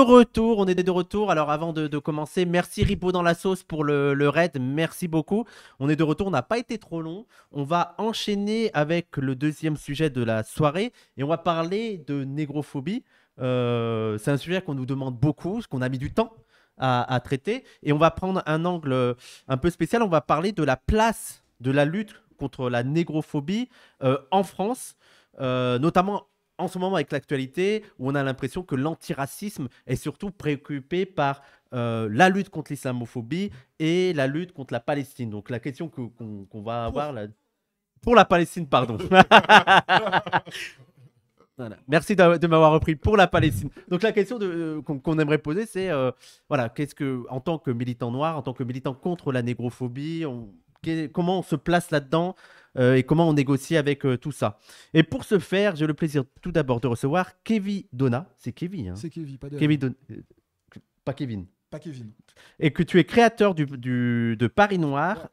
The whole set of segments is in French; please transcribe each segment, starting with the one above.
retour, on est de retour. Alors avant de commencer, merci Ripo dans la sauce pour le raid, merci beaucoup. On est de retour, on n'a pas été trop long. On va enchaîner avec le deuxième sujet de la soirée et on va parler de négrophobie. C'est un sujet qu'on nous demande beaucoup, qu'on a mis du temps à traiter. Et on va prendre un angle un peu spécial, on va parler de la place de la lutte contre la négrophobie en France, notamment en ce moment avec l'actualité où on a l'impression que l'antiracisme est surtout préoccupé par la lutte contre l'islamophobie et la lutte contre la Palestine. Donc la question qu'on va avoir là... Pour la Palestine, pardon. Voilà. Merci de m'avoir repris pour la Palestine. Donc la question qu'on aimerait poser, c'est voilà, qu'est-ce que, en tant que militant noir, en tant que militant contre la négrophobie, comment on se place là-dedans et comment on négocie avec tout ça. Et pour ce faire, j'ai le plaisir tout d'abord de recevoir Kevin Donna. C'est Kevin. Hein. C'est Kevin, pas de... pas Kevin. Pas Kevin. Et que tu es créateur de Paris Noir.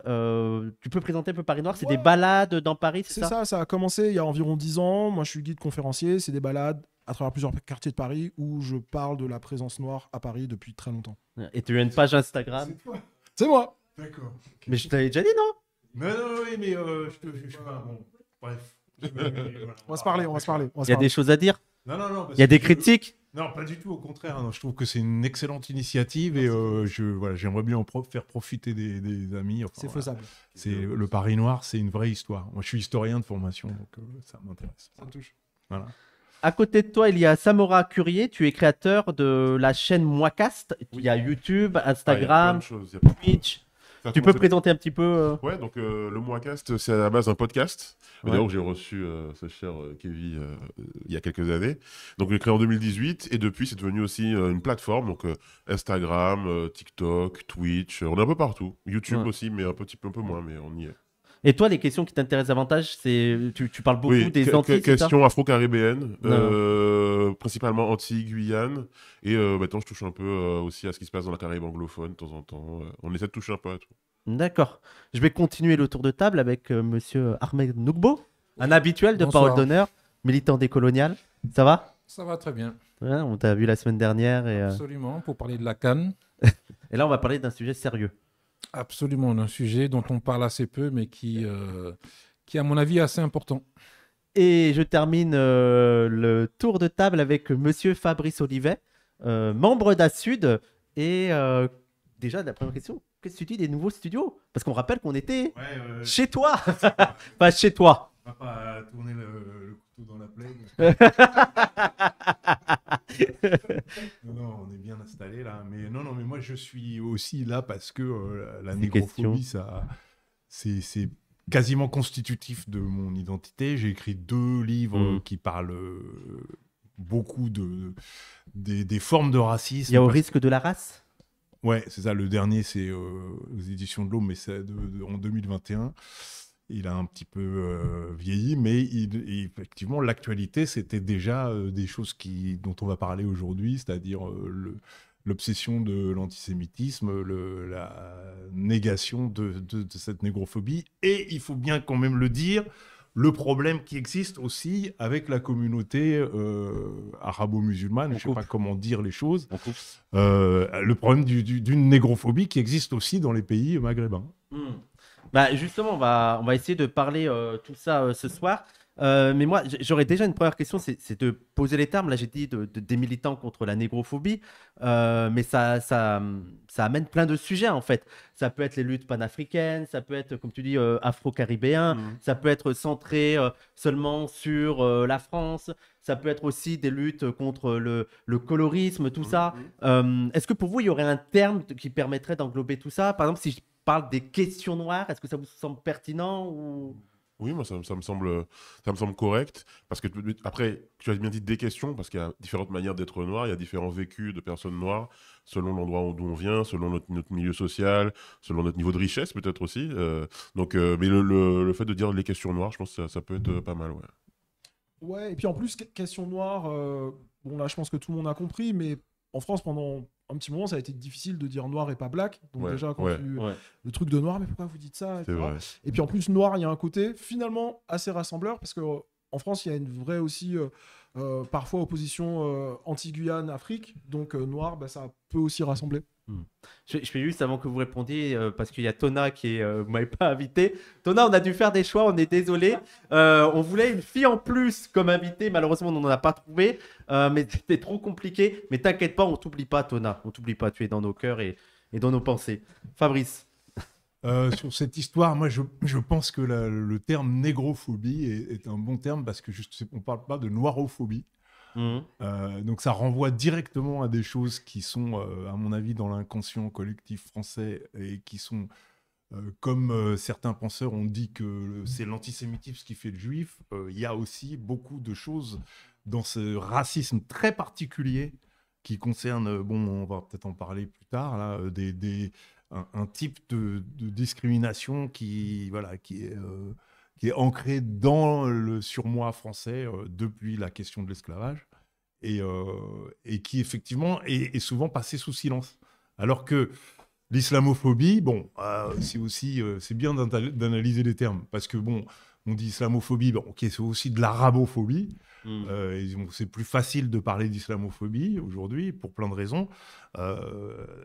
Tu peux présenter un peu Paris Noir? C'est des balades dans Paris, c'est ça? Ça a commencé il y a environ 10 ans. Moi, je suis guide conférencier. C'est des balades à travers plusieurs quartiers de Paris où je parle de la présence noire à Paris depuis très longtemps. Et tu as une page Instagram? C'est moi. D'accord. Okay. Mais je t'avais déjà dit, non? Non, oui, mais je te juge pas. Bon, bref. On va se parler. Il y a des choses à dire? Non. Il y a des critiques? Non, pas du tout, au contraire. Non, je trouve que c'est une excellente initiative et j'aimerais bien faire profiter des amis. Enfin, c'est faisable. Le Paris Noir, c'est une vraie histoire. Moi, je suis historien de formation, donc ça m'intéresse. Ça me touche. Voilà. À côté de toi, il y a Samora Curier. Tu es créateur de la chaîne Moicast. Il y a YouTube, Instagram, Twitch. Tu peux présenter un petit peu Ouais, donc le Moicast, c'est à la base un podcast. Ouais. D'ailleurs, j'ai reçu ce cher Kevin il y a quelques années. Donc, je l'ai créé en 2018 et depuis, c'est devenu aussi une plateforme. Donc, Instagram, TikTok, Twitch, on est un peu partout. YouTube aussi, mais un peu moins, mais on y est. Et toi, les questions qui t'intéressent davantage, c'est tu parles beaucoup des Antilles. Questions afro-caribéennes, principalement Antilles, Guyane. Et maintenant, je touche un peu aussi à ce qui se passe dans la Caraïbe anglophone de temps en temps. On essaie de toucher un peu à tout. D'accord. Je vais continuer le tour de table avec monsieur Ahmed Nougbo, un habituel de Parole d'honneur, militant décolonial. Ça va? Ça va très bien. Ouais, on t'a vu la semaine dernière. Absolument, pour parler de la CAN. Et là, on va parler d'un sujet sérieux. Absolument, un sujet dont on parle assez peu, mais qui à mon avis, est assez important. Et je termine le tour de table avec monsieur Fabrice Olivet, membre d'Asud. Et déjà, la première question, qu'est-ce que tu dis des nouveaux studios? Parce qu'on rappelle qu'on était chez toi. Pas chez toi. On va pas tourner le couteau dans la plaie. Non, on est bien installé là. Mais non, mais moi je suis aussi là parce que la négrophobie, c'est quasiment constitutif de mon identité. J'ai écrit 2 livres qui parlent beaucoup des formes de racisme. Il y a Au risque de la race? Ouais, c'est ça. Le dernier, c'est aux éditions de l'Aube, mais c'est en 2021. Il a un petit peu vieilli, mais effectivement, l'actualité, c'était déjà des choses dont on va parler aujourd'hui, c'est-à-dire l'obsession de l'antisémitisme, la négation de cette négrophobie. Et il faut bien quand même le dire, le problème qui existe aussi avec la communauté arabo-musulmane, je ne sais pas comment dire les choses, le problème d'une négrophobie qui existe aussi dans les pays maghrébins. Bah justement, on va essayer de parler tout ça ce soir. Mais moi, j'aurais déjà une première question, c'est de poser les termes. Là, j'ai dit des militants contre la négrophobie, mais ça amène plein de sujets, en fait. Ça peut être les luttes panafricaines, ça peut être, comme tu dis, afro-caribéen, ça peut être centré seulement sur la France, ça peut être aussi des luttes contre le colorisme, tout ça. Est-ce que pour vous, il y aurait un terme qui permettrait d'englober tout ça? Par exemple, si je parle des questions noires, est-ce que ça vous semble pertinent ou... Oui, moi, ça me semble correct. Parce que, après, tu as bien dit des questions, parce qu'il y a différentes manières d'être noir, il y a différents vécus de personnes noires, selon l'endroit d'où on vient, selon notre milieu social, selon notre niveau de richesse, peut-être aussi. Mais le fait de dire les questions noires, je pense que ça peut être pas mal, ouais. Ouais, et puis en plus, question noire, bon là, je pense que tout le monde a compris, mais en France, pendant un petit moment, ça a été difficile de dire noir et pas black. Donc déjà, quand le truc de noir, mais pourquoi vous dites ça, C'est vrai. Et puis en plus, noir, il y a un côté finalement assez rassembleur, parce que en France, il y a une vraie aussi, parfois, opposition anti-Guyane-Afrique. Donc, noir, ça peut aussi rassembler. Je fais juste avant que vous répondiez, parce qu'il y a Tona qui vous m'avez pas invité. Tona, on a dû faire des choix, on est désolé. On voulait une fille en plus comme invitée, malheureusement on n'en a pas trouvé, mais c'était trop compliqué. Mais t'inquiète pas, on t'oublie pas, Tona, on t'oublie pas, tu es dans nos cœurs et dans nos pensées. Fabrice. Sur cette histoire, moi je pense que le terme négrophobie est un bon terme parce que on ne parle pas de noirophobie. Donc ça renvoie directement à des choses qui sont, à mon avis, dans l'inconscient collectif français et qui sont, comme certains penseurs ont dit que c'est l'antisémitisme qui fait le juif, il y a aussi beaucoup de choses dans ce racisme très particulier qui concerne, bon, on va peut-être en parler plus tard, là, un type de discrimination qui est ancré dans le surmoi français depuis la question de l'esclavage et qui effectivement est souvent passé sous silence. Alors que l'islamophobie, bon, c'est bien d'analyser les termes parce que bon, on dit islamophobie, bon, ok, c'est aussi de l'arabophobie. C'est plus facile de parler d'islamophobie aujourd'hui pour plein de raisons.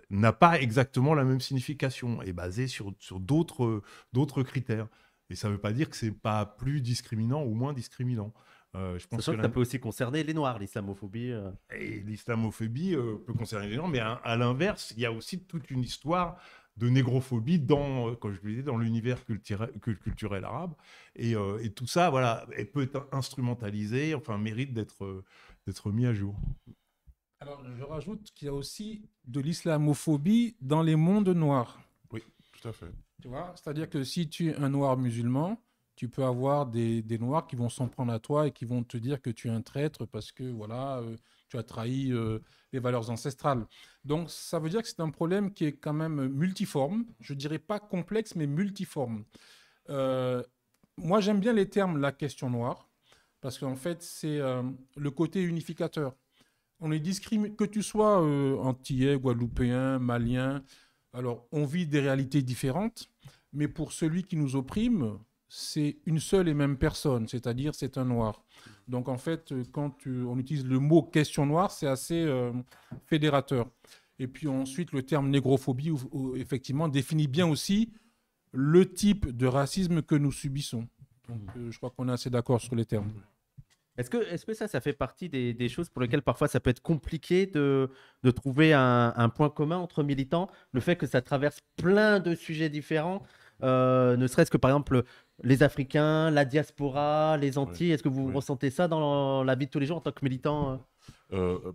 N'a pas exactement la même signification, est basée sur d'autres critères. Et ça ne veut pas dire que ce n'est pas plus discriminant ou moins discriminant. Je pense que ça peut aussi concerner les Noirs, l'islamophobie. Et l'islamophobie peut concerner les Noirs, mais à l'inverse, il y a aussi toute une histoire de négrophobie comme je le disais, dans l'univers culturel arabe. Et tout ça, voilà, elle peut être instrumentalisé, enfin, mérite d'être mis à jour. Alors, je rajoute qu'il y a aussi de l'islamophobie dans les mondes noirs. Oui, tout à fait. Tu vois, c'est-à-dire que si tu es un noir musulman, tu peux avoir des noirs qui vont s'en prendre à toi et qui vont te dire que tu es un traître parce que voilà, tu as trahi les valeurs ancestrales. Donc, ça veut dire que c'est un problème qui est quand même multiforme. Je ne dirais pas complexe, mais multiforme. Moi, j'aime bien les termes « la question noire » parce qu'en fait, c'est le côté unificateur. On est discriminé, que tu sois antillais, guadeloupéen, malien. Alors, on vit des réalités différentes, mais pour celui qui nous opprime, c'est une seule et même personne, c'est-à-dire c'est un noir. Donc en fait, quand on utilise le mot question noire, c'est assez fédérateur. Et puis ensuite, le terme négrophobie, effectivement, définit bien aussi le type de racisme que nous subissons. Donc je crois qu'on est assez d'accord sur les termes. Est-ce que ça fait partie des choses pour lesquelles parfois ça peut être compliqué de trouver un point commun entre militants, le fait que ça traverse plein de sujets différents, ne serait-ce que par exemple les Africains, la diaspora, les Antilles, est-ce que vous ressentez ça dans la vie de tous les jours en tant que militant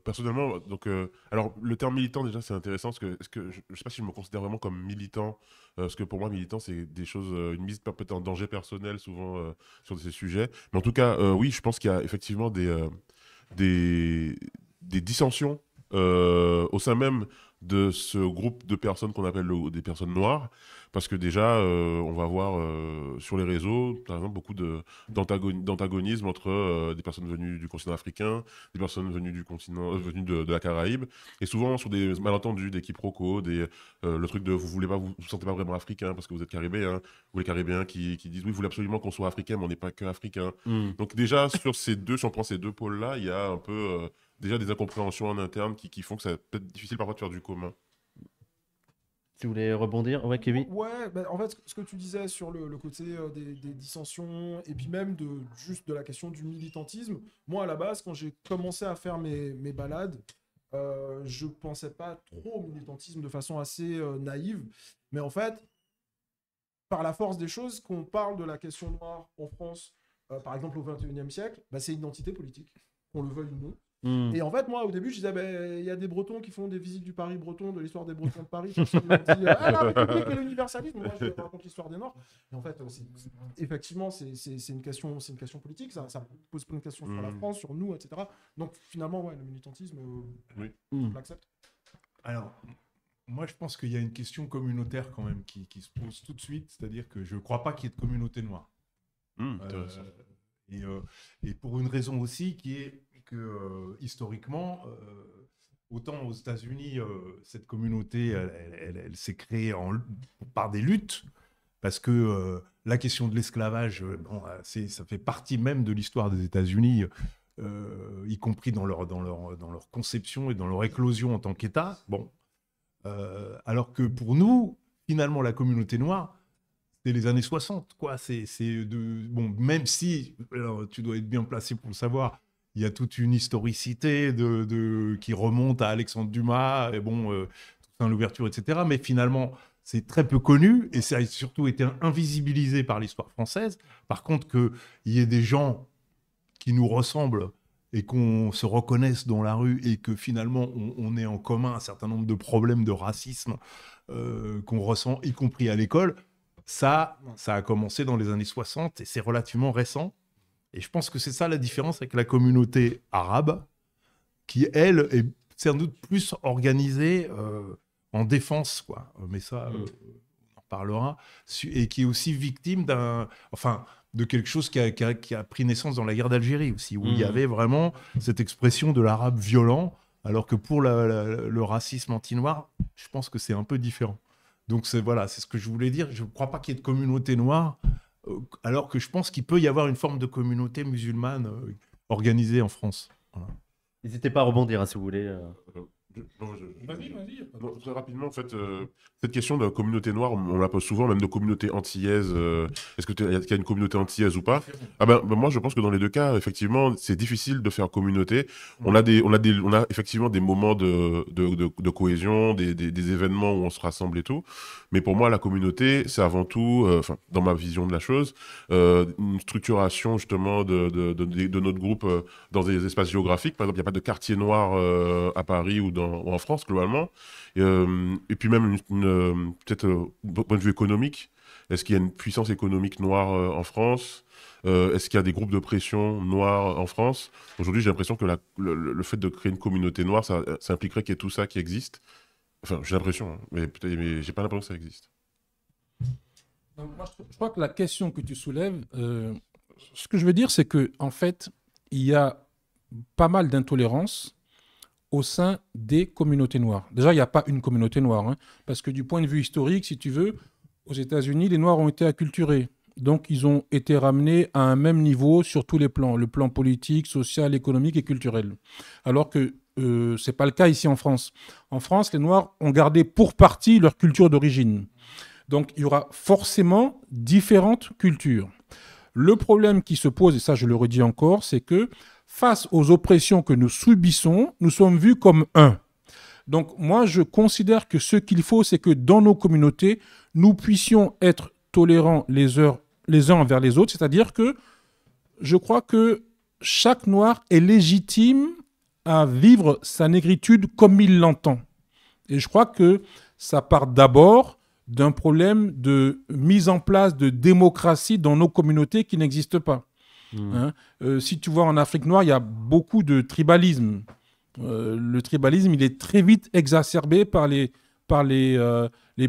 Personnellement, donc, alors le terme militant déjà c'est intéressant parce que, je ne sais pas si je me considère vraiment comme militant, parce que pour moi militant c'est des choses, une mise peut-être en danger personnel souvent sur ces sujets, mais en tout cas oui je pense qu'il y a effectivement des dissensions au sein même de ce groupe de personnes qu'on appelle des personnes noires, parce que déjà, on va voir sur les réseaux, par exemple, beaucoup d'antagonisme entre des personnes venues du continent africain, des personnes venues du continent, venues de la Caraïbe, et souvent sur des malentendus, des quiproquos, le truc de vous sentez pas vraiment africain parce que vous êtes caribéen, ou les Caribéens qui disent oui, vous voulez absolument qu'on soit africain, mais on n'est pas que africain. Donc déjà, si on prend ces deux pôles-là, il y a un peu déjà des incompréhensions en interne qui font que c'est peut-être difficile parfois de faire du commun. Si vous voulez rebondir, ouais, Kevin. Ouais, en fait, ce que tu disais sur le côté des dissensions et puis même juste de la question du militantisme, moi à la base, quand j'ai commencé à faire mes balades, je pensais pas trop au militantisme de façon assez naïve, mais en fait, par la force des choses, qu'on parle de la question noire en France, par exemple au XXIe siècle, c'est une identité politique, qu'on le veuille ou non. Et en fait, moi, au début, je disais, il y a des Bretons qui font des visites du Paris breton, de l'histoire des Bretons de Paris. Personne m'a dit, la République et l'universalisme. Moi, je raconte l'histoire des Noirs. Et en fait, effectivement, c'est une question politique. Ça pose plein de questions sur la France, sur nous, etc. Donc, finalement, ouais, le militantisme, je l'accepte. Alors, moi, je pense qu'il y a une question communautaire quand même qui se pose tout de suite. C'est-à-dire que je ne crois pas qu'il y ait de communauté noire. Et pour une raison aussi qui est que historiquement, autant aux États-Unis, cette communauté, elle s'est créée par des luttes, parce que la question de l'esclavage, ça fait partie même de l'histoire des États-Unis, y compris dans leur conception et dans leur éclosion en tant qu'État. Bon. Alors que pour nous, finalement, la communauté noire, c'est les années 60, quoi. Bon, même si, alors, tu dois être bien placé pour le savoir, il y a toute une historicité qui remonte à Alexandre Dumas, et bon, l'ouverture, etc. Mais finalement, c'est très peu connu, et ça a surtout été invisibilisé par l'histoire française. Par contre, qu'il y ait des gens qui nous ressemblent et qu'on se reconnaisse dans la rue, et que finalement, on ait en commun un certain nombre de problèmes de racisme qu'on ressent, y compris à l'école, ça a commencé dans les années 60 et c'est relativement récent. Et je pense que c'est ça la différence avec la communauté arabe, qui, elle, est sans doute plus organisée en défense, quoi. Mais ça, on en parlera. Et qui est aussi victime de quelque chose qui a pris naissance dans la guerre d'Algérie aussi, où il y avait vraiment cette expression de l'arabe violent, alors que pour le racisme anti-noir, je pense que c'est un peu différent. Donc c'est ce que je voulais dire. Je ne crois pas qu'il y ait de communauté noire, alors que je pense qu'il peut y avoir une forme de communauté musulmane organisée en France. Voilà. N'hésitez pas à rebondir si vous voulez. Vas-y. Non, très rapidement, en fait, cette question de communauté noire, on la pose souvent, même de communauté antillaise. Est-ce qu'il y a une communauté antillaise ou pas? Moi, je pense que dans les deux cas, effectivement, c'est difficile de faire communauté. On a effectivement des moments de cohésion, des événements où on se rassemble et tout. Mais pour moi, la communauté, c'est avant tout, dans ma vision de la chose, une structuration justement de notre groupe dans des espaces géographiques. Par exemple, il n'y a pas de quartier noir à Paris ou en France, globalement. Et puis même, peut-être, d'un point de vue économique, est-ce qu'il y a une puissance économique noire en France? Est-ce qu'il y a des groupes de pression noirs en France? Aujourd'hui, j'ai l'impression que le fait de créer une communauté noire, ça impliquerait qu'il y ait tout ça qui existe. Enfin, j'ai l'impression, hein, mais j'ai pas l'impression que ça existe. Moi, je crois que la question que tu soulèves, ce que je veux dire, c'est que en fait, il y a pas mal d'intolérance au sein des communautés noires. Déjà, il n'y a pas une communauté noire, hein, parce que du point de vue historique, si tu veux, aux États-Unis, les Noirs ont été acculturés. Donc, ils ont été ramenés à un même niveau sur tous les plans, le plan politique, social, économique et culturel. Alors que ce n'est pas le cas ici en France. En France, les Noirs ont gardé pour partie leur culture d'origine. Donc, il y aura forcément différentes cultures. Le problème qui se pose, et ça je le redis encore, c'est que face aux oppressions que nous subissons, nous sommes vus comme un. Donc moi, je considère que ce qu'il faut, c'est que dans nos communautés, nous puissions être tolérants les uns envers les autres. C'est-à-dire que je crois que chaque Noir est légitime à vivre sa négritude comme il l'entend. Et je crois que ça part d'abord d'un problème de mise en place de démocratie dans nos communautés qui n'existe pas. Hein, si tu vois en Afrique noire, il y a beaucoup de tribalisme. Le tribalisme, il est très vite exacerbé par les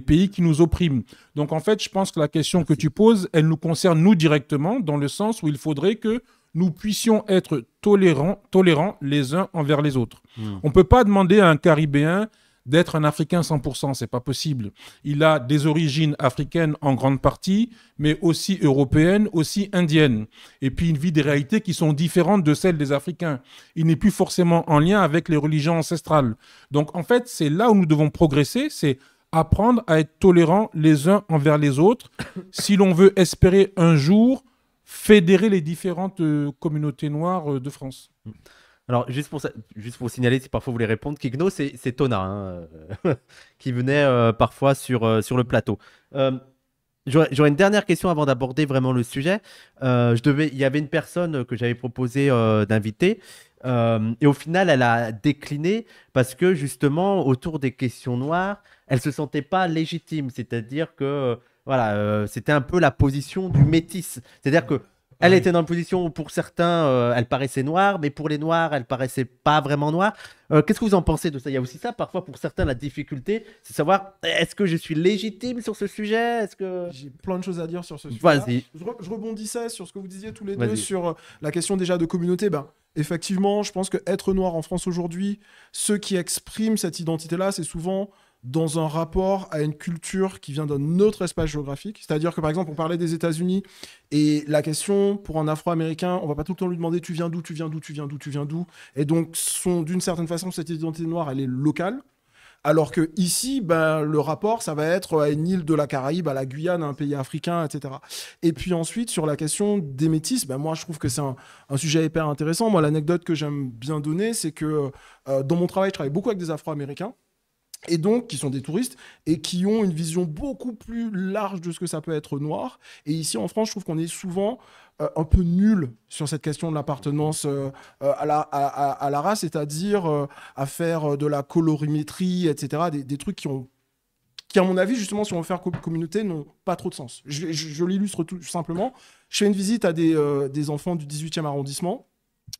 pays qui nous oppriment. Donc en fait, je pense que la question que tu poses, elle nous concerne nous directement, dans le sens où il faudrait que nous puissions être tolérants les uns envers les autres. On ne peut pas demander à un Caribéen d'être un Africain 100%, c'est pas possible. Il a des origines africaines en grande partie, mais aussi européennes, aussi indiennes. Et puis il vit des réalités qui sont différentes de celles des Africains. Il n'est plus forcément en lien avec les religions ancestrales. Donc en fait, c'est là où nous devons progresser, c'est apprendre à être tolérants les uns envers les autres, si l'on veut espérer un jour fédérer les différentes communautés noires de France. Alors, juste pour signaler, si parfois vous voulez répondre, Kigno, c'est Tona hein, qui venait parfois sur le plateau. J'aurais une dernière question avant d'aborder vraiment le sujet. Il y avait une personne que j'avais proposé d'inviter et au final, elle a décliné parce que justement, autour des questions noires, elle ne se sentait pas légitime. C'est-à-dire que c'était un peu la position du métis. C'est-à-dire que elle était dans une position où pour certains, elle paraissait noire, mais pour les noirs, elle paraissait pas vraiment noire. Qu'est-ce que vous en pensez de ça? Il y a aussi ça, parfois pour certains, la difficulté, c'est savoir, est-ce que je suis légitime sur ce sujet? J'ai plein de choses à dire sur ce sujet. Vas-y. Je rebondissais sur ce que vous disiez tous les deux, sur la question déjà de communauté. Effectivement, je pense que être noir en France aujourd'hui, ceux qui expriment cette identité-là, c'est souvent dans un rapport à une culture qui vient d'un autre espace géographique. C'est-à-dire que, par exemple, on parlait des États-Unis, et la question, pour un Afro-Américain, on va pas tout le temps lui demander « tu viens d'où, tu viens d'où, tu viens d'où, tu viens d'où ?» Et donc, d'une certaine façon, cette identité noire, elle est locale. Alors que ici, ben, le rapport, ça va être à une île de la Caraïbe, à la Guyane, à un pays africain, etc. Et puis ensuite, sur la question des métis, ben, moi, je trouve que c'est un sujet hyper intéressant. Moi, l'anecdote que j'aime bien donner, c'est que dans mon travail, je travaille beaucoup avec des Afro-Américains, et donc qui sont des touristes, et qui ont une vision beaucoup plus large de ce que ça peut être noir. Et ici, en France, je trouve qu'on est souvent un peu nul sur cette question de l'appartenance à la race, c'est-à-dire à faire de la colorimétrie, etc. Des trucs qui, à mon avis, justement, si on veut faire communauté, n'ont pas trop de sens. Je l'illustre tout simplement. Je fais une visite à des enfants du 18e arrondissement.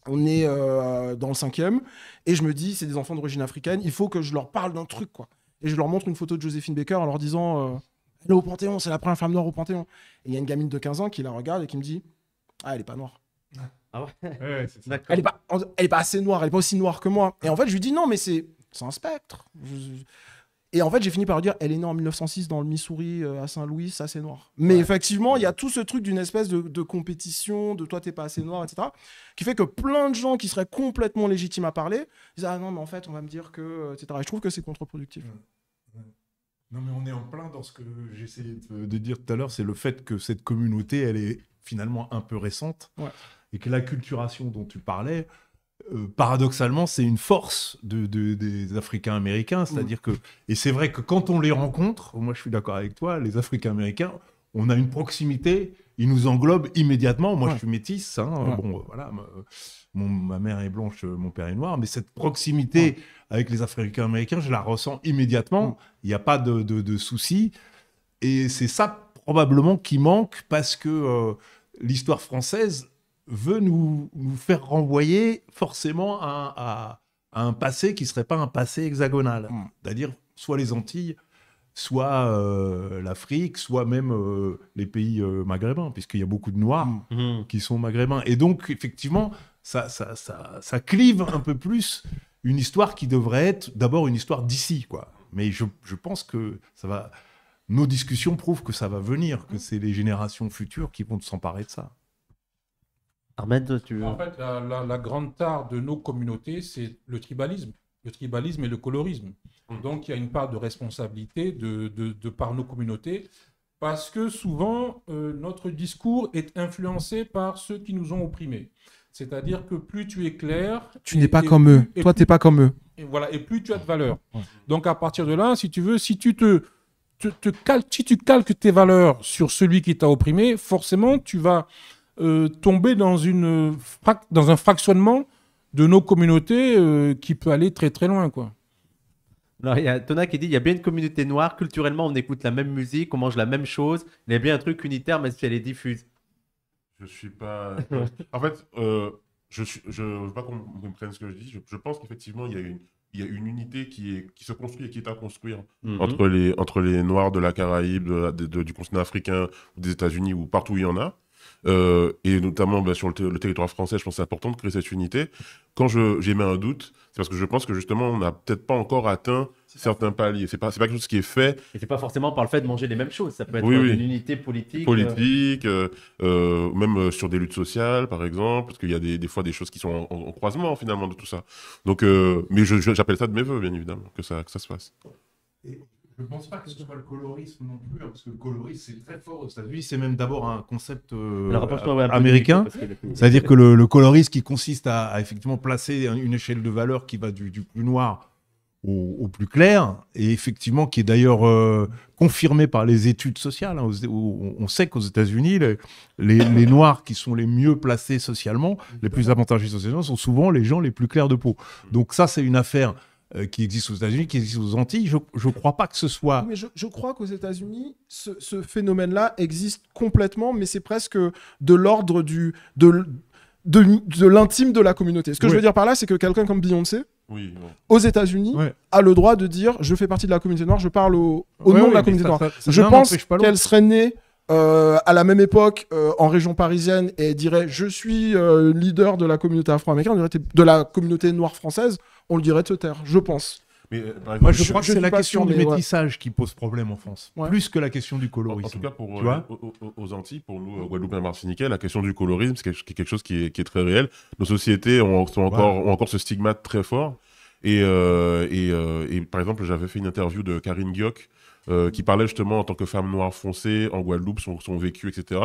On est dans le 5e, et je me dis, c'est des enfants d'origine africaine, il faut que je leur parle d'un truc, quoi. Et je leur montre une photo de Joséphine Baker en leur disant elle est au Panthéon, c'est la première femme noire au Panthéon. Et il y a une gamine de 15 ans qui la regarde et qui me dit ah, elle est pas noire. Ah ouais. Ouais, c'est ça. Elle est pas assez noire, elle est pas aussi noire que moi. Et en fait, je lui dis non, mais c'est un spectre. Et en fait, j'ai fini par lui dire elle est née en 1906 dans le Missouri, à Saint-Louis, ça c'est noir. Mais effectivement, il y a tout ce truc d'une espèce de compétition, de toi t'es pas assez noir, etc. Qui fait que plein de gens qui seraient complètement légitimes à parler disent ah non, mais en fait, on va me dire que, etc. Et je trouve que c'est contre-productif. Non, mais on est en plein dans ce que j'essayais de dire tout à l'heure, c'est le fait que cette communauté, elle est finalement un peu récente, et que l'acculturation dont tu parlais, paradoxalement, c'est une force des Africains-Américains, c'est-à-dire que, et c'est vrai que quand on les rencontre, moi je suis d'accord avec toi, les Africains-Américains, on a une proximité, ils nous englobent immédiatement. Moi je suis métisse, hein, bon, voilà, ma mère est blanche, mon père est noir, mais cette proximité avec les Africains-Américains, je la ressens immédiatement, il n'y a pas de souci, et c'est ça probablement qui manque, parce que l'histoire française veut nous faire renvoyer forcément à un passé qui ne serait pas un passé hexagonal. C'est-à-dire soit les Antilles, soit l'Afrique, soit même les pays maghrébins, puisqu'il y a beaucoup de Noirs qui sont maghrébins. Et donc, effectivement, ça clive un peu plus une histoire qui devrait être d'abord une histoire d'ici, quoi. Mais je pense que ça va... Nos discussions prouvent que ça va venir, que c'est les générations futures qui vont s'emparer de ça. Ahmed, tu veux... En fait, la grande tare de nos communautés, c'est le tribalisme et le colorisme. Donc, il y a une part de responsabilité de par nos communautés, parce que souvent, notre discours est influencé par ceux qui nous ont opprimés. C'est-à-dire que plus tu es clair... Tu n'es pas comme eux. Toi, tu n'es pas comme eux. Et voilà, et plus tu as de valeur. Donc, à partir de là, si tu veux, si tu calques tes valeurs sur celui qui t'a opprimé, forcément, tu vas... tomber dans un fractionnement de nos communautés qui peut aller très très loin, quoi. Alors, il y a Tona qui dit il y a bien une communauté noire, culturellement on écoute la même musique, on mange la même chose, il y a bien un truc unitaire même si elle est diffuse. Je suis pas... En fait, je veux pas qu'on comprenne ce que je dis. Je pense qu'effectivement, il y a une unité qui se construit et qui est à construire entre les Noirs de la Caraïbe, du continent africain, des États-Unis ou partout où il y en a. Et notamment sur le territoire français, je pense que c'est important de créer cette unité. Quand j'émets un doute, c'est parce que je pense que justement, on n'a peut-être pas encore atteint certains paliers. C'est pas quelque chose qui est fait. Et c'est pas forcément par le fait de manger les mêmes choses, ça peut être une unité politique. Même sur des luttes sociales, par exemple, parce qu'il y a des fois des choses qui sont en croisement finalement de tout ça. Donc, mais j'appelle ça de mes voeux, bien évidemment, que ça se fasse. Et je ne pense pas que ce soit le colorisme non plus, parce que le colorisme, c'est très fort aux États-Unis. C'est même d'abord un concept américain. C'est-à-dire que le colorisme qui consiste à effectivement placer une échelle de valeur qui va du plus noir au plus clair, et effectivement qui est d'ailleurs confirmé par les études sociales. Hein, où on sait qu'aux États-Unis, les Noirs qui sont les mieux placés socialement, les plus avantagés socialement, sont souvent les gens les plus clairs de peau. Donc ça, c'est une affaire qui existe aux États-Unis, qui existe aux Antilles. Je ne crois pas que ce soit... Mais je crois qu'aux États-Unis, ce phénomène-là existe complètement, mais c'est presque de l'ordre de l'intime de la communauté. Ce que je veux dire par là, c'est que quelqu'un comme Beyoncé, aux États-Unis, a le droit de dire « je fais partie de la communauté noire, je parle au nom de la communauté noire ». Je pense qu'elle serait née à la même époque en région parisienne et dirait « je suis leader de la communauté afro-américaine », de la communauté noire française, on le dirait de se taire, je pense. Mais par Moi, exemple, je crois que je c'est suis la pas question sûr, du mais ouais. métissage qui pose problème en France, Ouais. plus que la question du en colorisme. tout cas, pour Tu vois aux Antilles, pour nous, Guadeloupe et Martiniquais, la question du colorisme, c'est quelque chose qui est très réel. Nos sociétés ont encore ce stigmate très fort. Et par exemple, j'avais fait une interview de Karine Gioc, qui parlait justement en tant que femme noire foncée en Guadeloupe, son vécu, etc.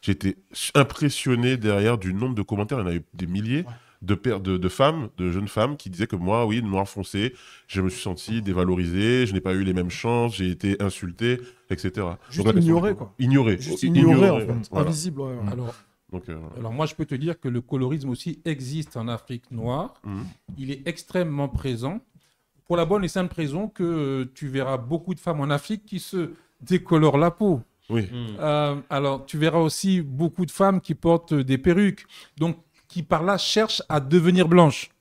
J'étais impressionné derrière du nombre de commentaires, il y en avait des milliers. De femmes, de jeunes femmes qui disaient que moi, oui, noir foncé, je me suis senti dévalorisé, je n'ai pas eu les mêmes chances, j'ai été insulté, etc. Juste Donc, la question ignoré, du- quoi. Ignoré. Juste ignoré, en fait. Voilà. Invisible, ouais. Alors, Donc, alors moi, je peux te dire que le colorisme aussi existe en Afrique noire. mhm. Il est extrêmement présent. Pour la bonne et simple raison que tu verras beaucoup de femmes en Afrique qui se décolorent la peau. Oui. Alors, tu verras aussi beaucoup de femmes qui portent des perruques, donc qui par là cherchent à devenir blanches.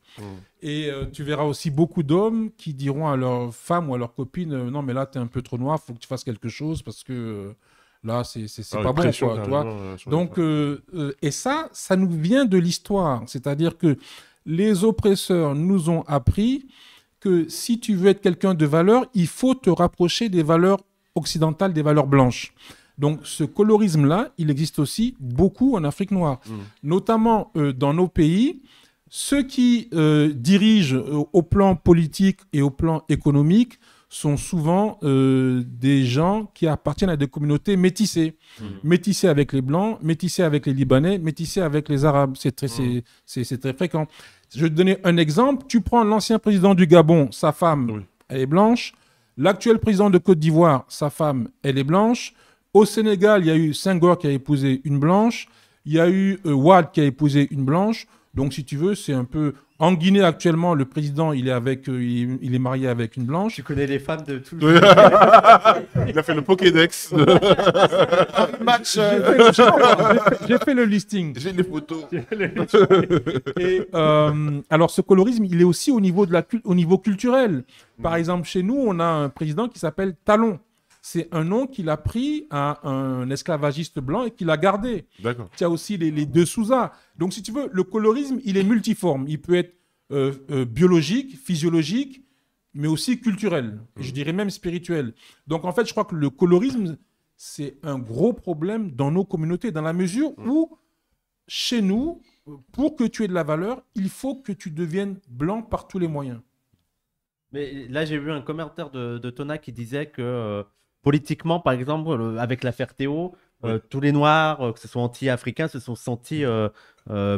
Et tu verras aussi beaucoup d'hommes qui diront à leur femme ou à leur copine non, mais là, tu es un peu trop noir, faut que tu fasses quelque chose parce que là, c'est Ah, pas une bon. pression, Quoi, tu vois. carrément, sur les Donc, femmes. et ça nous vient de l'histoire. C'est-à-dire que les oppresseurs nous ont appris que si tu veux être quelqu'un de valeur, il faut te rapprocher des valeurs occidentales, des valeurs blanches. Donc ce colorisme-là, il existe aussi beaucoup en Afrique noire, notamment dans nos pays. Ceux qui dirigent au plan politique et au plan économique sont souvent des gens qui appartiennent à des communautés métissées. Métissées avec les Blancs, métissées avec les Libanais, métissées avec les Arabes. C'est très fréquent. Je vais te donner un exemple. Tu prends l'ancien président du Gabon, sa femme, Oui. elle est blanche. L'actuel président de Côte d'Ivoire, sa femme, elle est blanche. Au Sénégal, il y a eu Senghor qui a épousé une blanche. Il y a eu Wade qui a épousé une blanche. Donc, si tu veux, c'est un peu... En Guinée, actuellement, le président, il est marié avec une blanche. Tu connais les femmes de tout. Il a fait le Pokédex. Match. J'ai fait le listing. J'ai les photos. Et, alors, ce colorisme, il est aussi au niveau, au niveau culturel. Par exemple, chez nous, on a un président qui s'appelle Talon. C'est un nom qu'il a pris à un esclavagiste blanc et qu'il a gardé. D'accord. Tu as aussi les deux Souza. Donc, si tu veux, le colorisme, il est multiforme. Il peut être biologique, physiologique, mais aussi culturel. Et je dirais même spirituel. Donc, en fait, je crois que le colorisme, c'est un gros problème dans nos communautés, dans la mesure où, chez nous, pour que tu aies de la valeur, il faut que tu deviennes blanc par tous les moyens. Mais là, j'ai vu un commentaire de Tona qui disait que politiquement, par exemple, avec l'affaire Théo, tous les Noirs, que ce soit anti-africains, se sont sentis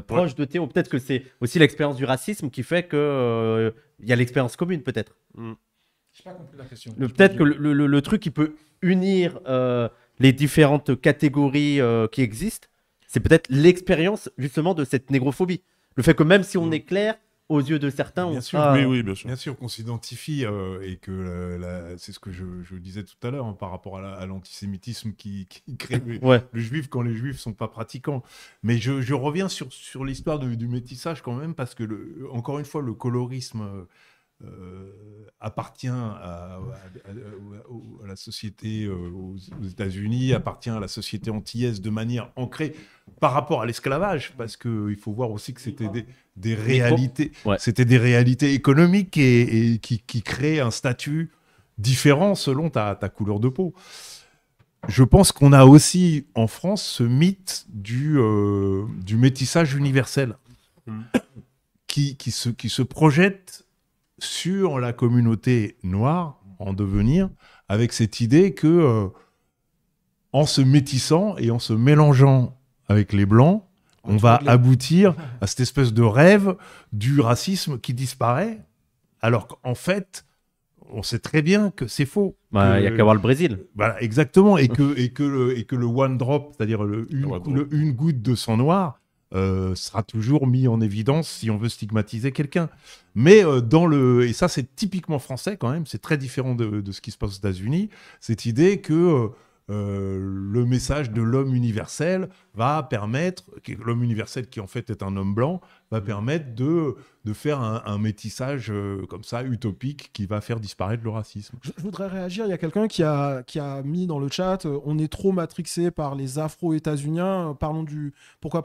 proches de Théo. Peut-être que c'est aussi l'expérience du racisme qui fait qu'il y a l'expérience commune, peut-être. Je n'ai pas compris la question. Peut-être que le truc qui peut unir les différentes catégories qui existent, c'est peut-être l'expérience justement de cette négrophobie. Le fait que même si on est clair, aux yeux de certains, Bien on sûr, sera... Oui, oui, bien sûr. Bien sûr qu'on s'identifie et que c'est ce que je disais tout à l'heure par rapport à l'antisémitisme qui crée Ouais. le juif quand les juifs sont pas pratiquants. Mais je reviens sur l'histoire du métissage quand même parce que encore une fois le colorisme appartient à la société aux États-Unis, appartient à la société antillaise de manière ancrée par rapport à l'esclavage, parce qu'il faut voir aussi que c'était des réalités, Ouais. c'était des réalités économiques et qui créent un statut différent selon ta couleur de peau. Je pense qu'on a aussi en France ce mythe du métissage universel qui se projette sur la communauté noire en devenir, avec cette idée que en se métissant et en se mélangeant avec les blancs, on va aboutir à cette espèce de rêve du racisme qui disparaît, alors qu'en fait, on sait très bien que c'est faux. Il n'y a qu'à voir le Brésil. Voilà, exactement, et que le one drop, c'est-à-dire une goutte de sang noir, sera toujours mis en évidence si on veut stigmatiser quelqu'un. Mais et ça c'est typiquement français quand même, c'est très différent de ce qui se passe aux États-Unis, cette idée que le message de l'homme universel va permettre, l'homme universel qui en fait est un homme blanc, va permettre de faire un métissage comme ça, utopique, qui va faire disparaître le racisme. Je voudrais réagir. Il y a quelqu'un qui a mis dans le chat on est trop matrixé par les Afro-États-Uniens. Parlons pourquoi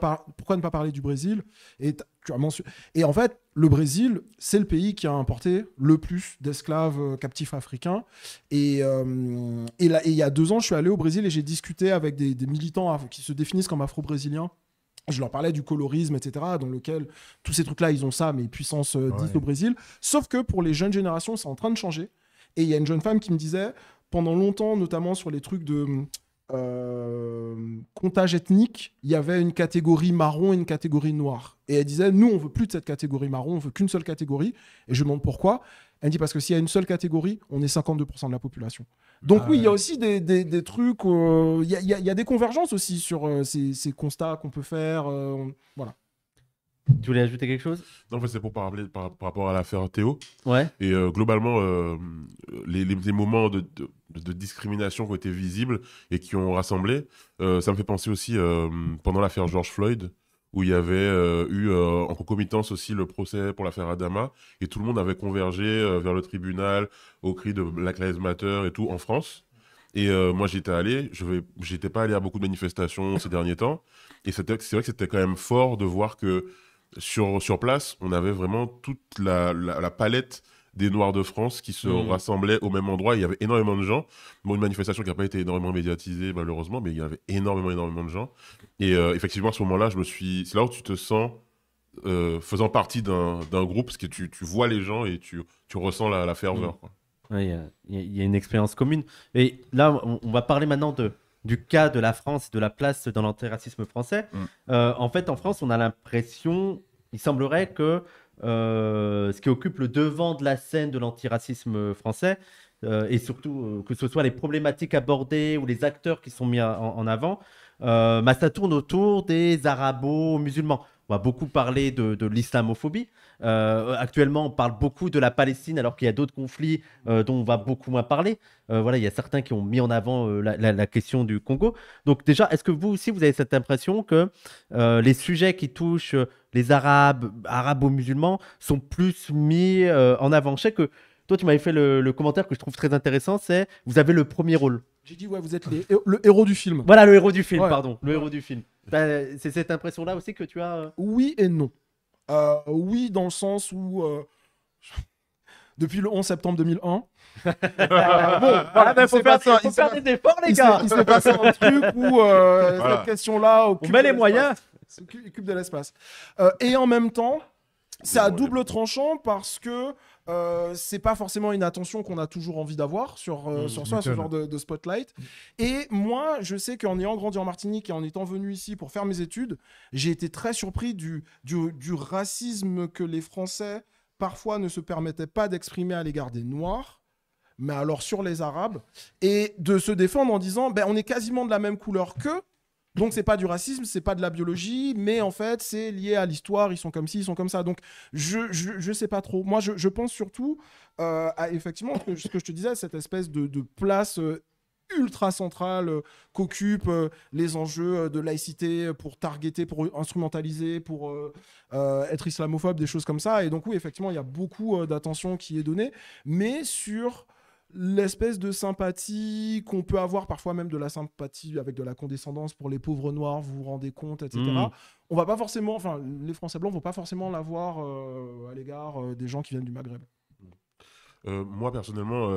ne pas parler du Brésil. Et tu as mentionné. Et en fait, le Brésil, c'est le pays qui a importé le plus d'esclaves captifs africains. Et là, il y a 2 ans, je suis allé au Brésil et j'ai discuté avec des militants qui se définissent comme afro-brésiliens. Je leur parlais du colorisme, etc., dans lequel tous ces trucs-là, ils ont ça, mais puissance 10 au Brésil. Sauf que pour les jeunes générations, c'est en train de changer. Et il y a une jeune femme qui me disait, pendant longtemps, notamment sur les trucs de comptage ethnique, il y avait une catégorie marron et une catégorie noire. Et elle disait, nous, on veut plus de cette catégorie marron, on veut qu'une seule catégorie. Et je me demande pourquoi. Elle dit, parce que s'il y a une seule catégorie, on est 52% de la population. Donc oui, il y a aussi des trucs, il y a des convergences aussi sur ces constats qu'on peut faire. Voilà. Tu voulais ajouter quelque chose? Non, en fait, c'est pour parler par rapport à l'affaire Théo. Ouais. Et globalement, les moments de discrimination qui ont été visibles et qui ont rassemblé, ça me fait penser aussi pendant l'affaire George Floyd, où il y avait eu en concomitance aussi le procès pour l'affaire Adama, et tout le monde avait convergé vers le tribunal au cri de Black Lives Matter et tout en France. Et moi, j'étais pas allé à beaucoup de manifestations ces derniers temps, et c'est vrai que c'était quand même fort de voir que sur place, on avait vraiment toute la palette des Noirs de France qui se rassemblaient au même endroit. Il y avait énormément de gens. Bon, une manifestation qui n'a pas été énormément médiatisée, malheureusement, mais il y avait énormément de gens. Et effectivement, à ce moment-là, c'est là où tu te sens faisant partie d'un groupe, parce que tu vois les gens et tu ressens la ferveur, quoi. Ouais, il y a une expérience commune. Et là, on va parler maintenant du cas de la France et de la place dans l'antiracisme français. En fait, en France, on a l'impression, il semblerait que ce qui occupe le devant de la scène de l'antiracisme français, et surtout que ce soit les problématiques abordées ou les acteurs qui sont mis en avant, ça tourne autour des arabo-musulmans. On va beaucoup parler de l'islamophobie. Actuellement, on parle beaucoup de la Palestine, alors qu'il y a d'autres conflits dont on va beaucoup moins parler. Voilà, il y a certains qui ont mis en avant la question du Congo. Donc déjà, est-ce que vous aussi, vous avez cette impression que les sujets qui touchent les arabo-musulmans sont plus mis en avant? Je sais que toi, tu m'avais fait le commentaire que je trouve très intéressant, c'est vous avez le premier rôle. J'ai dit, ouais, vous êtes le héros du film. Voilà, le héros du film, Ouais. pardon. Le héros du film. C'est cette impression-là aussi que tu as Oui et non. Oui, dans le sens où, depuis le 11 septembre 2001, il faut faire des efforts, les gars. il s'est passé un truc où cette question-là On met les moyens. Occupe de l'espace. Et en même temps, c'est à double tranchant parce que c'est pas forcément une attention qu'on a toujours envie d'avoir sur soi, ce genre de spotlight. Et moi, je sais qu'en ayant grandi en Martinique et en étant venu ici pour faire mes études, j'ai été très surpris du racisme que les Français parfois ne se permettaient pas d'exprimer à l'égard des Noirs, mais alors sur les Arabes, et de se défendre en disant on est quasiment de la même couleur qu'eux. Donc c'est pas du racisme, c'est pas de la biologie, mais en fait c'est lié à l'histoire, ils sont comme ci, ils sont comme ça. Donc je sais pas trop. Moi je pense surtout à effectivement ce que je te disais, cette espèce de place ultra centrale qu'occupent les enjeux de laïcité pour targeter, pour instrumentaliser, pour être islamophobe, des choses comme ça. Et donc oui, effectivement, il y a beaucoup d'attention qui est donnée, mais sur l'espèce de sympathie qu'on peut avoir, parfois même de la sympathie avec de la condescendance pour les pauvres noirs, vous vous rendez compte, etc. On va pas forcément, enfin, les Français blancs vont pas forcément l'avoir à l'égard des gens qui viennent du Maghreb. Moi, personnellement,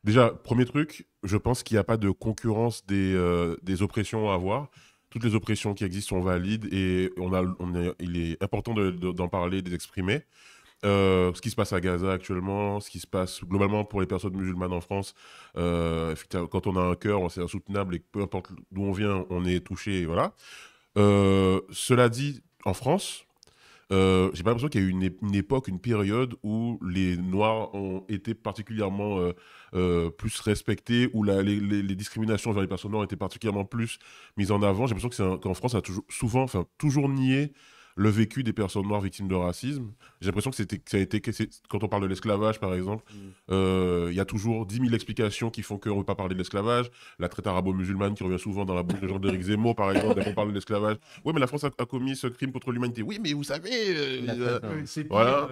déjà, premier truc, je pense qu'il n'y a pas de concurrence des oppressions à avoir. Toutes les oppressions qui existent sont valides et il est important d'en parler, de les exprimer. Ce qui se passe à Gaza actuellement, ce qui se passe globalement pour les personnes musulmanes en France, quand on a un cœur, c'est insoutenable et peu importe d'où on vient, on est touché, voilà. Cela dit, en France, j'ai pas l'impression qu'il y a eu une époque, une période où les Noirs ont été particulièrement plus respectés, où les discriminations vers les personnes noires étaient particulièrement plus mises en avant. J'ai l'impression qu'en France, ça a toujours nié le vécu des personnes noires victimes de racisme. J'ai l'impression quand on parle de l'esclavage, par exemple, il y a toujours 10 000 explications qui font qu'on ne veut pas parler de l'esclavage. La traite arabo-musulmane qui revient souvent dans la bouche des gens d'Éric Zemmour, par exemple, dès qu'on parle de l'esclavage. Oui, mais la France a commis ce crime contre l'humanité. Oui, mais vous savez... voilà.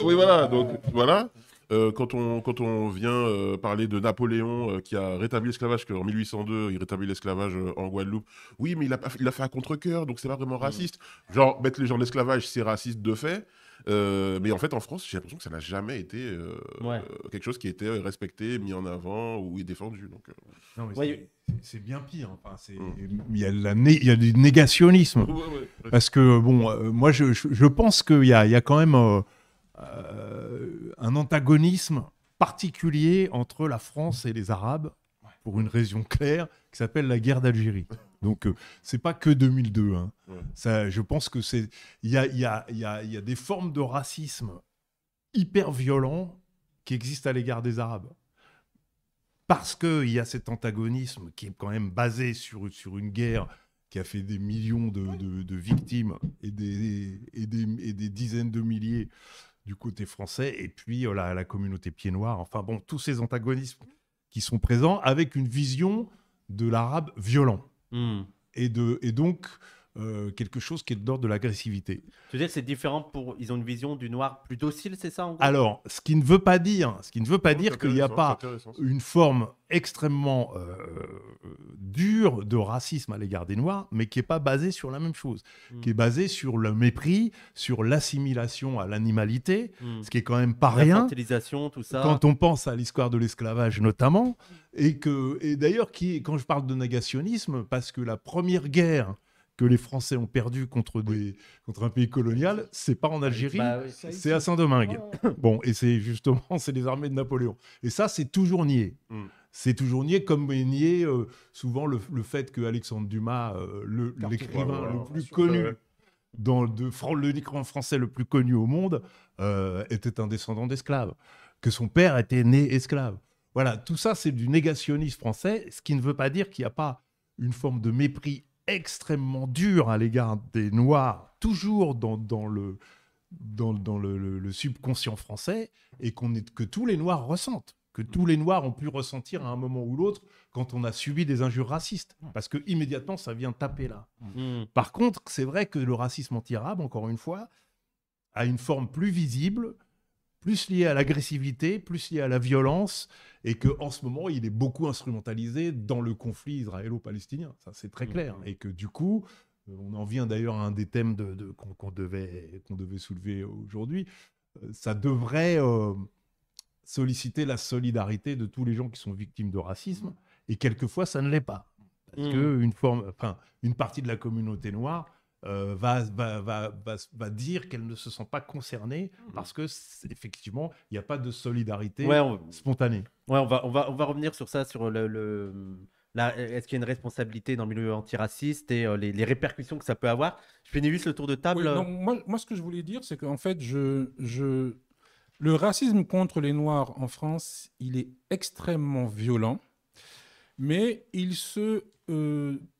Oui, voilà. Donc, voilà. Quand on vient parler de Napoléon qui a rétabli l'esclavage, qu'en 1802, il rétablit l'esclavage en Guadeloupe. Oui, mais il a fait à contre-cœur, donc c'est pas vraiment raciste. Genre, mettre les gens en esclavage, c'est raciste de fait. Mais en fait, en France, j'ai l'impression que ça n'a jamais été quelque chose qui a été respecté, mis en avant ou défendu. Donc, non, mais c'est bien pire. Enfin, il y a du négationnisme. Parce que, bon, moi, je pense qu'il y a quand même... un antagonisme particulier entre la France et les Arabes, pour une raison claire, qui s'appelle la guerre d'Algérie. Donc, c'est pas que 2002. Hein. Ça, je pense que il y a des formes de racisme hyper violents qui existent à l'égard des Arabes. Parce qu'il y a cet antagonisme qui est quand même basé sur une guerre qui a fait des millions de victimes et des dizaines de milliers du côté français, et puis la communauté pied-noir. Enfin bon, tous ces antagonismes qui sont présents avec une vision de l'arabe violent. Et donc quelque chose qui est de l'ordre de l'agressivité. Tu veux dire, c'est différent ils ont une vision du noir plus docile, c'est ça en gros ? Alors, ce qui ne veut pas dire qu'il n'y a pas une forme extrêmement dure de racisme à l'égard des Noirs, mais qui n'est pas basée sur la même chose, qui est basée sur le mépris, sur l'assimilation à l'animalité, ce qui est quand même pas rien. L'infantilisation, tout ça. Quand on pense à l'histoire de l'esclavage notamment, et d'ailleurs, quand je parle de négationnisme, parce que la première guerre que les Français ont perdu contre un pays colonial, c'est pas en Algérie, c'est à Saint-Domingue. Bon, et c'est les armées de Napoléon. Et ça, c'est toujours nié. C'est toujours nié, comme est nié souvent le fait que Alexandre Dumas, l'écrivain le plus connu, l'écrivain français le plus connu au monde, était un descendant d'esclaves, que son père était né esclave. Voilà, tout ça, c'est du négationnisme français, ce qui ne veut pas dire qu'il n'y a pas une forme de mépris extrêmement dur à l'égard des Noirs, toujours dans le subconscient français, et que tous les Noirs ressentent, que tous les Noirs ont pu ressentir à un moment ou l'autre quand on a subi des injures racistes, parce que immédiatement ça vient taper là. Par contre, c'est vrai que le racisme anti-arabe, encore une fois, a une forme plus visible, plus lié à l'agressivité, plus lié à la violence, et qu'en ce moment, il est beaucoup instrumentalisé dans le conflit israélo-palestinien. Ça, c'est très clair. Et que du coup, on en vient d'ailleurs à un des thèmes qu'on devait soulever aujourd'hui, ça devrait solliciter la solidarité de tous les gens qui sont victimes de racisme, et quelquefois, ça ne l'est pas. Parce qu'une partie de la communauté noire va dire qu'elle ne se sent pas concernée parce que effectivement il n'y a pas de solidarité spontanée. Ouais, on va revenir sur ça, sur est-ce qu'il y a une responsabilité dans le milieu antiraciste et les répercussions que ça peut avoir. Je finis juste le tour de table. Oui, non, moi, ce que je voulais dire, c'est qu'en fait, le racisme contre les Noirs en France, il est extrêmement violent, mais il se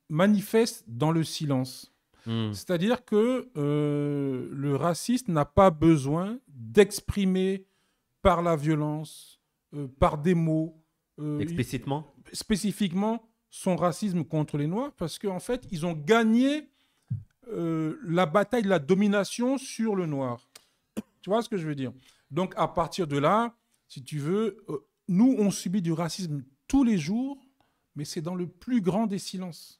manifeste dans le silence. C'est-à-dire que le raciste n'a pas besoin d'exprimer par la violence, par des mots, spécifiquement son racisme contre les Noirs, parce qu'en fait, ils ont gagné la bataille de la domination sur le Noir. Tu vois ce que je veux dire ? Donc, à partir de là, si tu veux, nous, on subit du racisme tous les jours, mais c'est dans le plus grand des silences.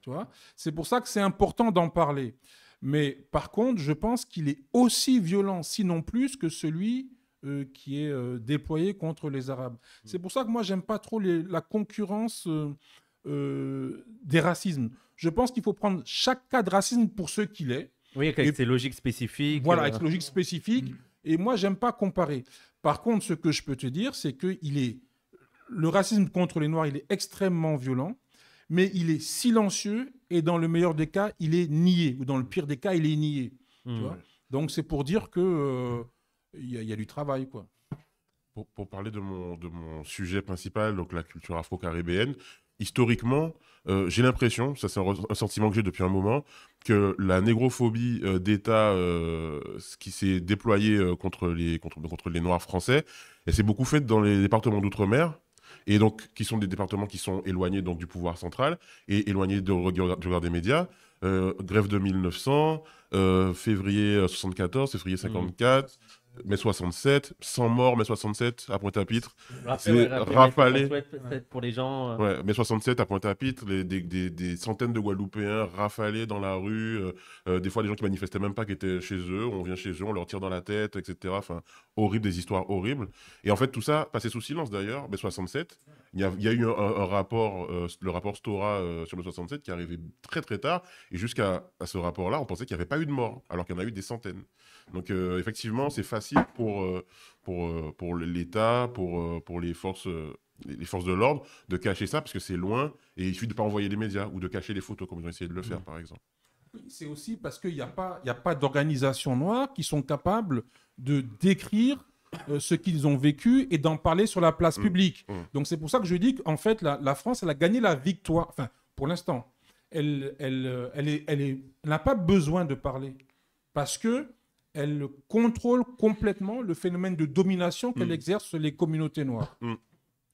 Tu vois ? C'est pour ça que c'est important d'en parler. Mais par contre, je pense qu'il est aussi violent, sinon plus, que celui qui est déployé contre les Arabes. C'est pour ça que moi, j'aime pas trop la concurrence des racismes. Je pense qu'il faut prendre chaque cas de racisme pour ce qu'il est. Oui, avec ses logiques spécifiques. Voilà, avec ses logiques spécifiques. Et moi, j'aime pas comparer. Par contre, ce que je peux te dire, c'est que le racisme contre les Noirs, il est extrêmement violent, mais il est silencieux et dans le meilleur des cas, il est nié. Ou dans le pire des cas, il est nié. Tu vois ? Donc, c'est pour dire que y a du travail, quoi. Pour parler de mon sujet principal, donc la culture afro-caribéenne, historiquement, j'ai l'impression, ça c'est un sentiment que j'ai depuis un moment, que la négrophobie d'État qui s'est déployée contre les Noirs français, elle s'est beaucoup faite dans les départements d'outre-mer, et donc qui sont des départements qui sont éloignés donc, du pouvoir central et éloignés du regard des médias. Grève de 1900, février 74, février 54, mai 67, 100 morts, mai 67 à Pointe-à-Pitre. C'est rafalé. Pour les gens. Ouais, mai 67 à Pointe-à-Pitre, des centaines de Guadeloupéens rafalés dans la rue, des fois des gens qui manifestaient même pas qui étaient chez eux, on vient chez eux, on leur tire dans la tête, etc. Enfin, horrible, des histoires horribles. Et en fait, tout ça passait sous silence d'ailleurs, mai 67. Il y a eu un rapport, le rapport Stora sur le 67 qui est arrivé très très tard. Et jusqu'à ce rapport-là, on pensait qu'il n'y avait pas eu de mort, alors qu'il y en a eu des centaines. Donc effectivement, c'est facile pour l'État, pour les forces de l'ordre, de cacher ça, parce que c'est loin, et il suffit de ne pas envoyer les médias, ou de cacher les photos, comme ils ont essayé de le faire, par exemple. C'est aussi parce qu'il n'y a pas d'organisations noires qui sont capables de décrire ce qu'ils ont vécu et d'en parler sur la place publique. Donc c'est pour ça que je dis qu'en fait, la France, elle a gagné la victoire, enfin, pour l'instant. Elle n'a pas besoin de parler, parce qu'elle contrôle complètement le phénomène de domination qu'elle exerce sur les communautés noires. Je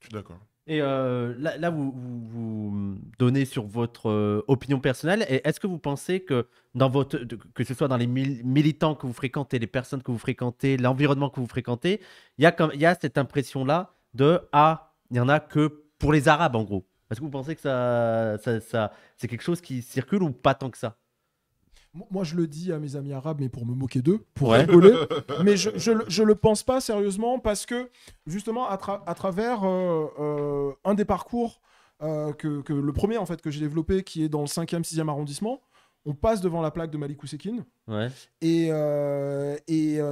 suis d'accord. Et là vous donnez sur votre opinion personnelle. Et est-ce que vous pensez que, que ce soit dans les militants que vous fréquentez, les personnes que vous fréquentez, l'environnement que vous fréquentez, il y a cette impression-là de « Ah, il n'y en a que pour les Arabes, en gros ». Est-ce que vous pensez que c'est quelque chose qui circule ou pas tant que ça? Moi, je le dis à mes amis arabes, mais pour me moquer d'eux, pour rigoler. Mais je le pense pas sérieusement, parce que, justement, à travers un des parcours, que le premier, en fait, que j'ai développé, qui est dans le 5e, 6e arrondissement, on passe devant la plaque de Malik Oussekine. Ouais. Et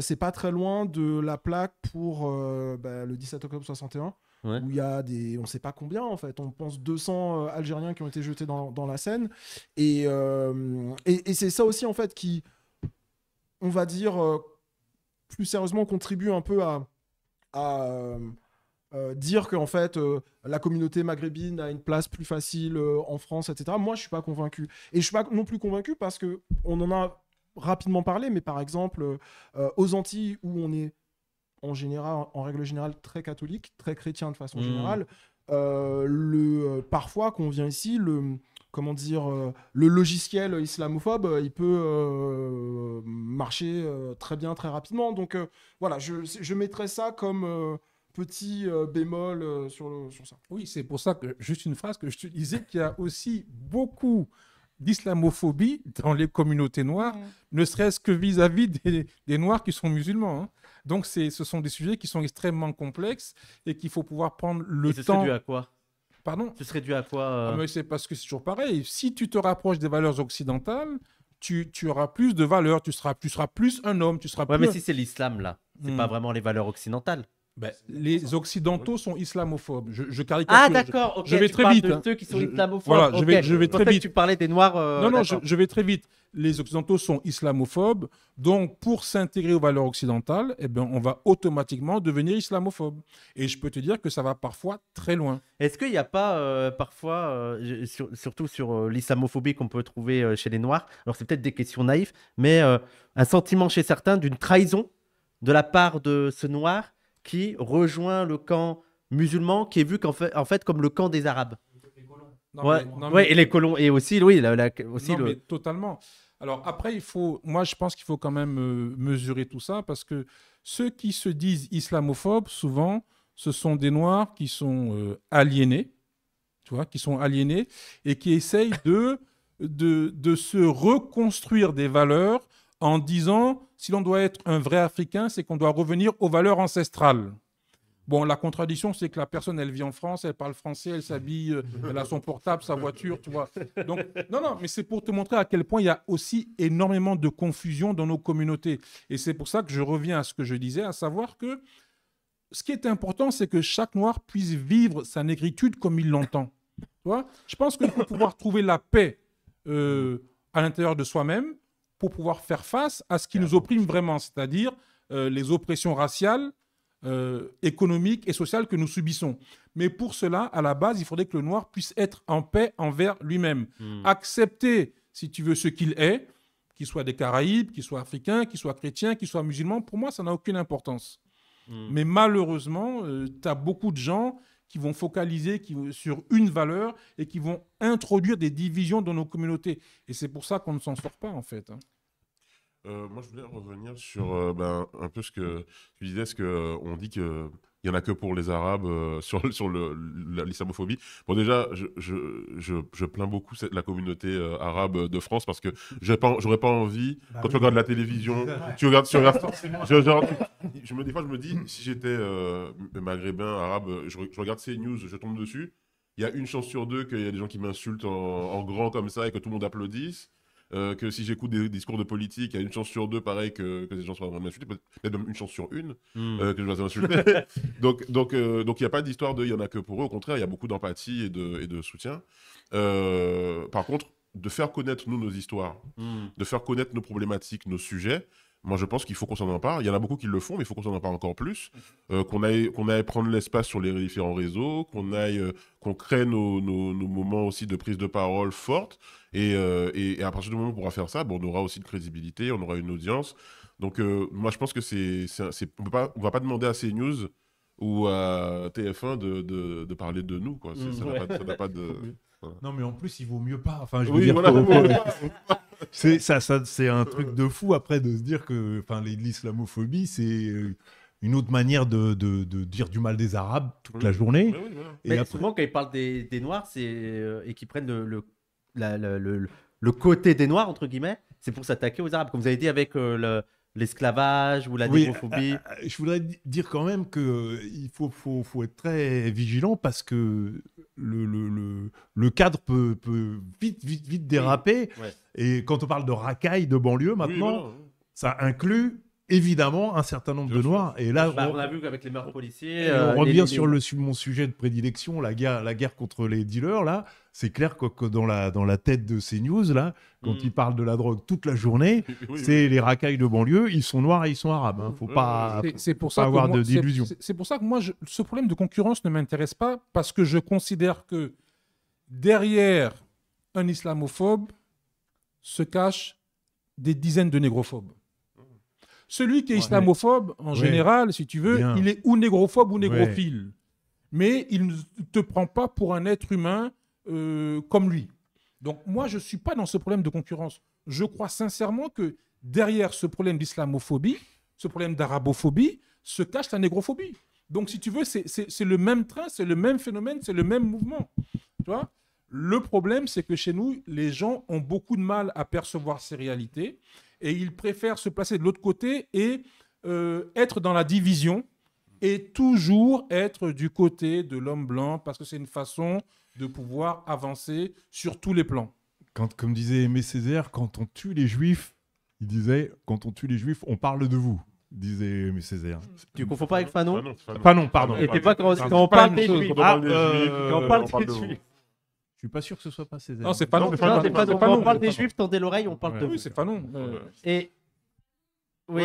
c'est pas très loin de la plaque pour le 17 octobre 61. Ouais. Où il y a on ne sait pas combien, en fait, on pense 200 Algériens qui ont été jetés dans la Seine. Et c'est ça aussi, en fait, qui, on va dire, plus sérieusement, contribue un peu à dire qu'en fait, la communauté maghrébine a une place plus facile en France, etc. Moi, je ne suis pas convaincu. Et je ne suis pas non plus convaincu parce qu'on en a rapidement parlé, mais par exemple, aux Antilles, où on est en règle générale très catholique, très chrétien de façon générale, parfois quand on vient ici, le logiciel islamophobe, il peut marcher très bien, très rapidement. Donc voilà, je mettrais ça comme petit bémol sur ça. Oui, c'est pour ça que, juste une phrase que je te disais, qu'il y a aussi beaucoup d'islamophobie dans les communautés noires, ne serait-ce que vis-à-vis des Noirs qui sont musulmans. Hein. Donc, ce sont des sujets qui sont extrêmement complexes et qu'il faut pouvoir prendre le temps. Ce serait dû à quoi? Pardon? Ce serait dû à quoi Mais c'est parce que c'est toujours pareil. Si tu te rapproches des valeurs occidentales, tu auras plus de valeurs, tu seras plus un homme, tu seras plus... mais si c'est l'islam, là, c'est pas vraiment les valeurs occidentales. Les Occidentaux sont islamophobes. Je caricature. Ah d'accord, ok. Je vais tu très parles vite. De ceux qui sont islamophobes. Voilà, okay. je vais très vite. Tu parlais des Noirs. Non, je vais très vite. Les Occidentaux sont islamophobes. Donc, pour s'intégrer aux valeurs occidentales, on va automatiquement devenir islamophobe. Et je peux te dire que ça va parfois très loin. Est-ce qu'il n'y a pas parfois, surtout sur l'islamophobie qu'on peut trouver chez les Noirs, alors c'est peut-être des questions naïves, mais un sentiment chez certains d'une trahison de la part de ce Noir qui rejoint le camp musulman, qui est vu en fait comme le camp des Arabes. Et les colons, et aussi, oui, mais totalement. Alors après, moi je pense qu'il faut quand même mesurer tout ça, parce que ceux qui se disent islamophobes, souvent, ce sont des Noirs qui sont aliénés, tu vois, qui sont aliénés et qui essayent de se reconstruire des valeurs en disant, si l'on doit être un vrai Africain, c'est qu'on doit revenir aux valeurs ancestrales. Bon, la contradiction, c'est que la personne, elle vit en France, elle parle français, elle s'habille, elle a son portable, sa voiture, tu vois. Donc, non, mais c'est pour te montrer à quel point il y a aussi énormément de confusion dans nos communautés. Et c'est pour ça que je reviens à ce que je disais, à savoir que ce qui est important, c'est que chaque Noir puisse vivre sa négritude comme il l'entend. Tu vois ? Je pense qu'il faut pouvoir trouver la paix à l'intérieur de soi-même pour pouvoir faire face à ce qui nous opprime vraiment, c'est-à-dire les oppressions raciales, économique et sociale que nous subissons. Mais pour cela, à la base, il faudrait que le noir puisse être en paix envers lui-même. Accepter, si tu veux, ce qu'il est, qu'il soit des Caraïbes, qu'il soit africain, qu'il soit chrétien, qu'il soit musulman, pour moi, ça n'a aucune importance. Mais malheureusement, tu as beaucoup de gens qui vont focaliser sur une valeur et qui vont introduire des divisions dans nos communautés. Et c'est pour ça qu'on ne s'en sort pas, en fait. Moi, je voulais revenir sur un peu ce que tu disais, on dit qu'il n'y en a que pour les Arabes sur l'islamophobie. Bon, déjà, je plains beaucoup la communauté arabe de France parce que j'aurais pas envie, quand tu regardes la télévision, des fois, je me dis, si j'étais maghrébin, arabe, je regarde ces news, je tombe dessus, il y a une chance sur deux qu'il y a des gens qui m'insultent en grand comme ça et que tout le monde applaudisse. Que si j'écoute des discours de politique, il y a une chance sur deux, pareil, que ces gens soient vraiment insultés, peut-être même une chance sur une que je vais insulter. donc, il n'y a pas d'histoire de il y en a que pour eux, au contraire, il y a beaucoup d'empathie et de soutien. Par contre, de faire connaître, nous, nos histoires, de faire connaître nos problématiques, nos sujets, moi, je pense qu'il faut qu'on s'en empare. Il y en a beaucoup qui le font, mais il faut qu'on s'en empare encore plus. Qu'on aille prendre l'espace sur les différents réseaux, qu'on crée nos moments aussi de prise de parole forte. Et à partir du moment où on pourra faire ça, on aura aussi de crédibilité, on aura une audience. Donc, moi, je pense que on va pas demander à CNews ou à TF1 de parler de nous, quoi. Ça n'a pas de... Voilà. Non, mais en plus, il vaut mieux pas. Enfin, je veux Oui, dire, voilà. c'est un truc de fou après de se dire que l'islamophobie, c'est une autre manière de dire du mal des Arabes toute la journée. Oui, voilà. Et Mais après, souvent, quand ils parlent des Noirs, et qu'ils prennent le côté des Noirs, entre guillemets, c'est pour s'attaquer aux Arabes. Comme vous avez dit avec l'esclavage ou la négrophobie. Je voudrais dire quand même qu'il faut être très vigilant parce que le cadre peut vite déraper. Ouais. Et quand on parle de racailles, de banlieue maintenant, Oui, voilà. ça inclut évidemment un certain nombre Bien de sûr. Noirs. Et là, On a vu qu'avec les meurtres policiers. on revient sur mon sujet de prédilection, la guerre contre les dealers. Là, c'est clair que dans la tête de ces news, là, quand ils parlent de la drogue toute la journée, Oui, c'est les racailles de banlieue, ils sont noirs et ils sont arabes. Hein. Faut pas C'est pour pas ça que avoir moi- d'illusions. c'est pour ça que moi, ce problème de concurrence ne m'intéresse pas parce que je considère que derrière un islamophobe se cachent des dizaines de négrophobes. Celui qui est islamophobe, en général, si tu veux, Bien. il est ou négrophobe ou négrophile. Mais il ne te prend pas pour un être humain comme lui. Donc moi, je ne suis pas dans ce problème de concurrence. Je crois sincèrement que derrière ce problème d'islamophobie, ce problème d'arabophobie, se cache la négrophobie. Donc si tu veux, c'est le même train, c'est le même phénomène, c'est le même mouvement. Tu vois ? Le problème, c'est que chez nous, les gens ont beaucoup de mal à percevoir ces réalités et ils préfèrent se placer de l'autre côté et être dans la division et toujours être du côté de l'homme blanc parce que c'est une façon de pouvoir avancer sur tous les plans. Comme disait Aimé Césaire, quand on tue les Juifs, il disait, quand on tue les Juifs, on parle de vous, disait Aimé Césaire. Tu confonds pas avec Fanon Fanon, pardon. Et t'es pas quand Pardon. on Pas parle la des même chose. Juifs. Quand on parle de des vous. Juifs. Je suis pas sûr que ce soit pas Césaire. Non, c'est pas non. Non, c'est pas c'est quand on parle c'est des Juifs, tendez l'oreille, on parle de Oui, vous. c'est pas non. Et oui.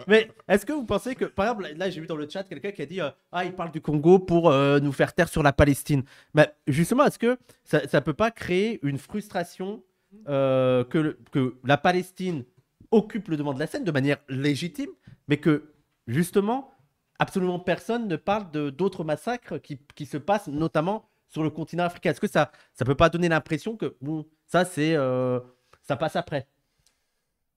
Mais est-ce que vous pensez que, par exemple, là j'ai vu dans le chat quelqu'un qui a dit il parle du Congo pour nous faire taire sur la Palestine. Mais justement, est-ce que ça peut pas créer une frustration que la Palestine occupe le devant de la scène de manière légitime, mais que justement absolument personne ne parle d'autres massacres qui se passent notamment sur le continent africain. Est-ce que ça peut pas donner l'impression que bon, ça passe après?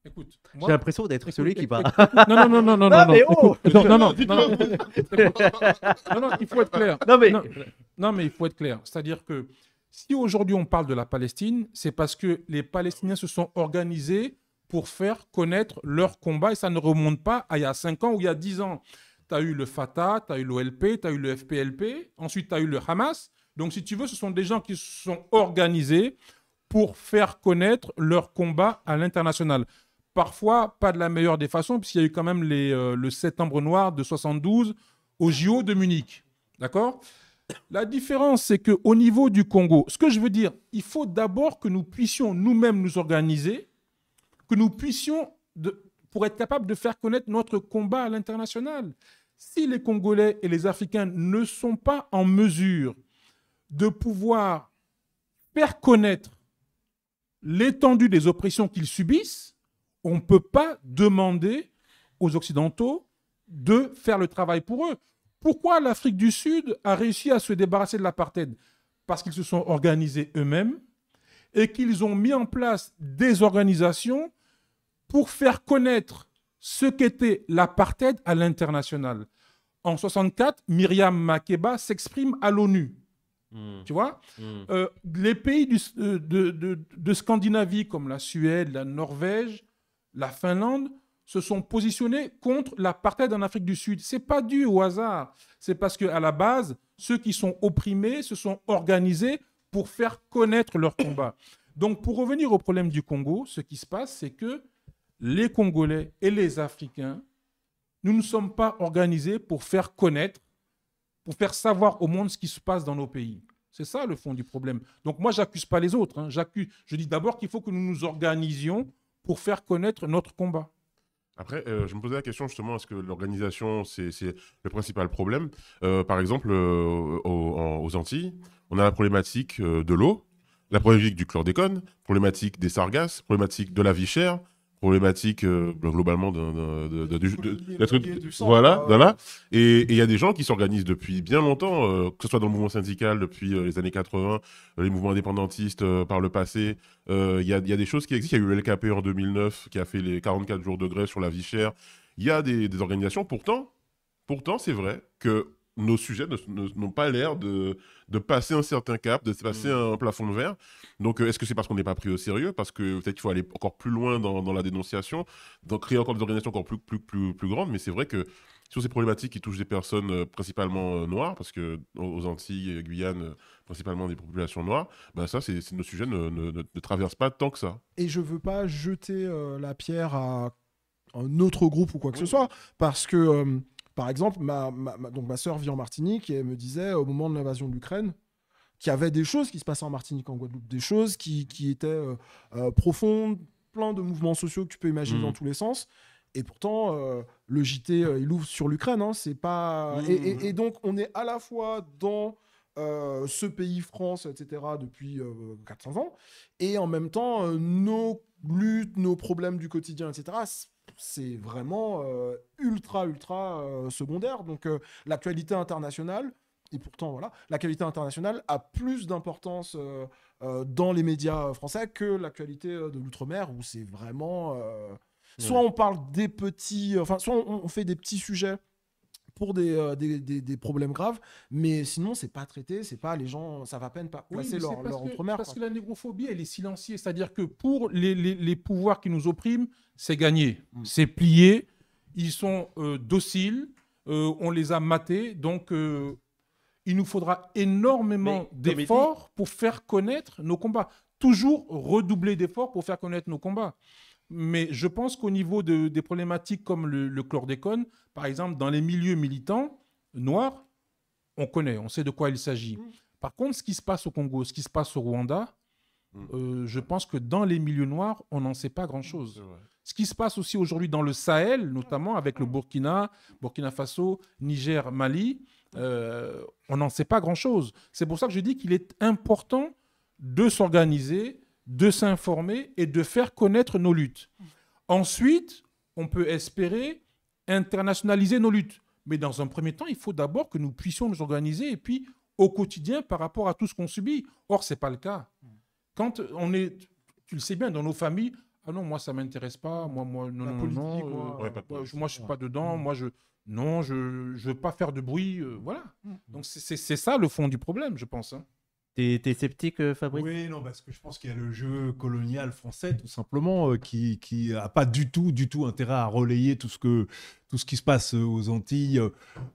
Écoute, J'ai l'impression d'être celui qui parle. Non, mais oh non, il faut être clair. Non, mais il faut être clair. C'est-à-dire que si aujourd'hui on parle de la Palestine, c'est parce que les Palestiniens se sont organisés pour faire connaître leur combat et ça ne remonte pas à il y a 5 ans ou il y a 10 ans. Tu as eu le Fatah, tu as eu l'OLP, tu as eu le FPLP, ensuite tu as eu le Hamas. Donc si tu veux, ce sont des gens qui se sont organisés pour faire connaître leur combat à l'international. Parfois, pas de la meilleure des façons, puisqu'il y a eu quand même le septembre noir de 72 au JO de Munich. D'accord ? La différence, c'est qu'au niveau du Congo, ce que je veux dire, il faut d'abord que nous puissions nous-mêmes nous organiser, que nous puissions pour être capable de faire connaître notre combat à l'international. Si les Congolais et les Africains ne sont pas en mesure de pouvoir faire connaître l'étendue des oppressions qu'ils subissent, on ne peut pas demander aux Occidentaux de faire le travail pour eux. Pourquoi l'Afrique du Sud a réussi à se débarrasser de l'apartheid? Parce qu'ils se sont organisés eux-mêmes et qu'ils ont mis en place des organisations pour faire connaître ce qu'était l'apartheid à l'international. En 1964, Myriam Makeba s'exprime à l'ONU. Tu vois, les pays de Scandinavie comme la Suède, la Norvège, la Finlande se sont positionnés contre l'apartheid en Afrique du Sud. Ce n'est pas dû au hasard. C'est parce qu'à la base, ceux qui sont opprimés se sont organisés pour faire connaître leur combat. Donc, pour revenir au problème du Congo, ce qui se passe, c'est que les Congolais et les Africains, nous ne sommes pas organisés pour faire connaître, pour faire savoir au monde ce qui se passe dans nos pays. C'est ça le fond du problème. Donc moi, je n'accuse pas les autres. Je dis d'abord qu'il faut que nous nous organisions pour faire connaître notre combat. Après, je me posais la question justement, est-ce que l'organisation, c'est le principal problème? Par exemple, aux Antilles, on a la problématique de l'eau, la problématique du chlordécone, problématique des sargasses, problématique de la vie chère, problématique globalement voilà. Et il y a des gens qui s'organisent depuis bien longtemps, que ce soit dans le mouvement syndical depuis les années 80, les mouvements indépendantistes par le passé. Il y a des choses qui existent. Il y a eu le LKP en 2009 qui a fait les 44 jours de grève sur la vie chère. Il y a des organisations. Pourtant, c'est vrai que nos sujets n'ont pas l'air de passer un certain cap, de passer un plafond de verre. Donc, est-ce que c'est parce qu'on n'est pas pris au sérieux? Parce que peut-être qu'il faut aller encore plus loin dans la dénonciation, créer encore des organisations encore plus grandes. Mais c'est vrai que sur ces problématiques qui touchent des personnes principalement noires, parce qu'aux Antilles et Guyane, principalement des populations noires, ben ça, nos sujets ne traversent pas tant que ça. Et je ne veux pas jeter la pierre à un autre groupe ou quoi que ce soit, parce que... par exemple, ma sœur vit en Martinique et elle me disait au moment de l'invasion de l'Ukraine qu'il y avait des choses qui se passaient en Martinique, en Guadeloupe, des choses qui étaient profondes, plein de mouvements sociaux que tu peux imaginer dans tous les sens. Et pourtant, le JT, il ouvre sur l'Ukraine. Hein, c'est pas... Et donc, on est à la fois dans ce pays, France, etc., depuis 400 ans, et en même temps, nos luttes, nos problèmes du quotidien, etc., c'est vraiment ultra secondaire. Donc l'actualité internationale, et pourtant voilà, l'actualité internationale a plus d'importance dans les médias français que l'actualité de l'outre-mer, où c'est vraiment soit on parle des petits, enfin soit on fait des petits sujets pour des problèmes graves, mais sinon c'est pas traité, c'est pas les gens, ça va à peine pas placer leur outre-mer. Parce que la négrophobie, elle est silenciée, c'est-à-dire que pour les pouvoirs qui nous oppriment, c'est gagné, c'est plié, ils sont dociles, on les a matés, donc il nous faudra énormément d'efforts pour faire connaître nos combats, toujours redoubler d'efforts pour faire connaître nos combats. Mais je pense qu'au niveau des problématiques comme le chlordécone, par exemple, dans les milieux militants noirs, on connaît, on sait de quoi il s'agit. Par contre, ce qui se passe au Congo, ce qui se passe au Rwanda, je pense que dans les milieux noirs, on n'en sait pas grand-chose. Ce qui se passe aussi aujourd'hui dans le Sahel, notamment avec le Burkina Faso, Niger, Mali, on n'en sait pas grand-chose. C'est pour ça que je dis qu'il est important de s'organiser, de s'informer et de faire connaître nos luttes. Ensuite, on peut espérer internationaliser nos luttes. Mais dans un premier temps, il faut d'abord que nous puissions nous organiser et puis au quotidien par rapport à tout ce qu'on subit. Or, ce n'est pas le cas. Quand on est, tu le sais bien, dans nos familles, ah non, moi, ça ne m'intéresse pas, moi, moi, je ne suis pas dedans, moi, je ne veux pas faire de bruit, voilà. Donc, c'est ça le fond du problème, je pense. Hein. T'es sceptique, Fabrice? Oui, non, parce que je pense qu'il y a le jeu colonial français, tout simplement, qui n'a pas du tout intérêt à relayer tout ce qui se passe aux Antilles.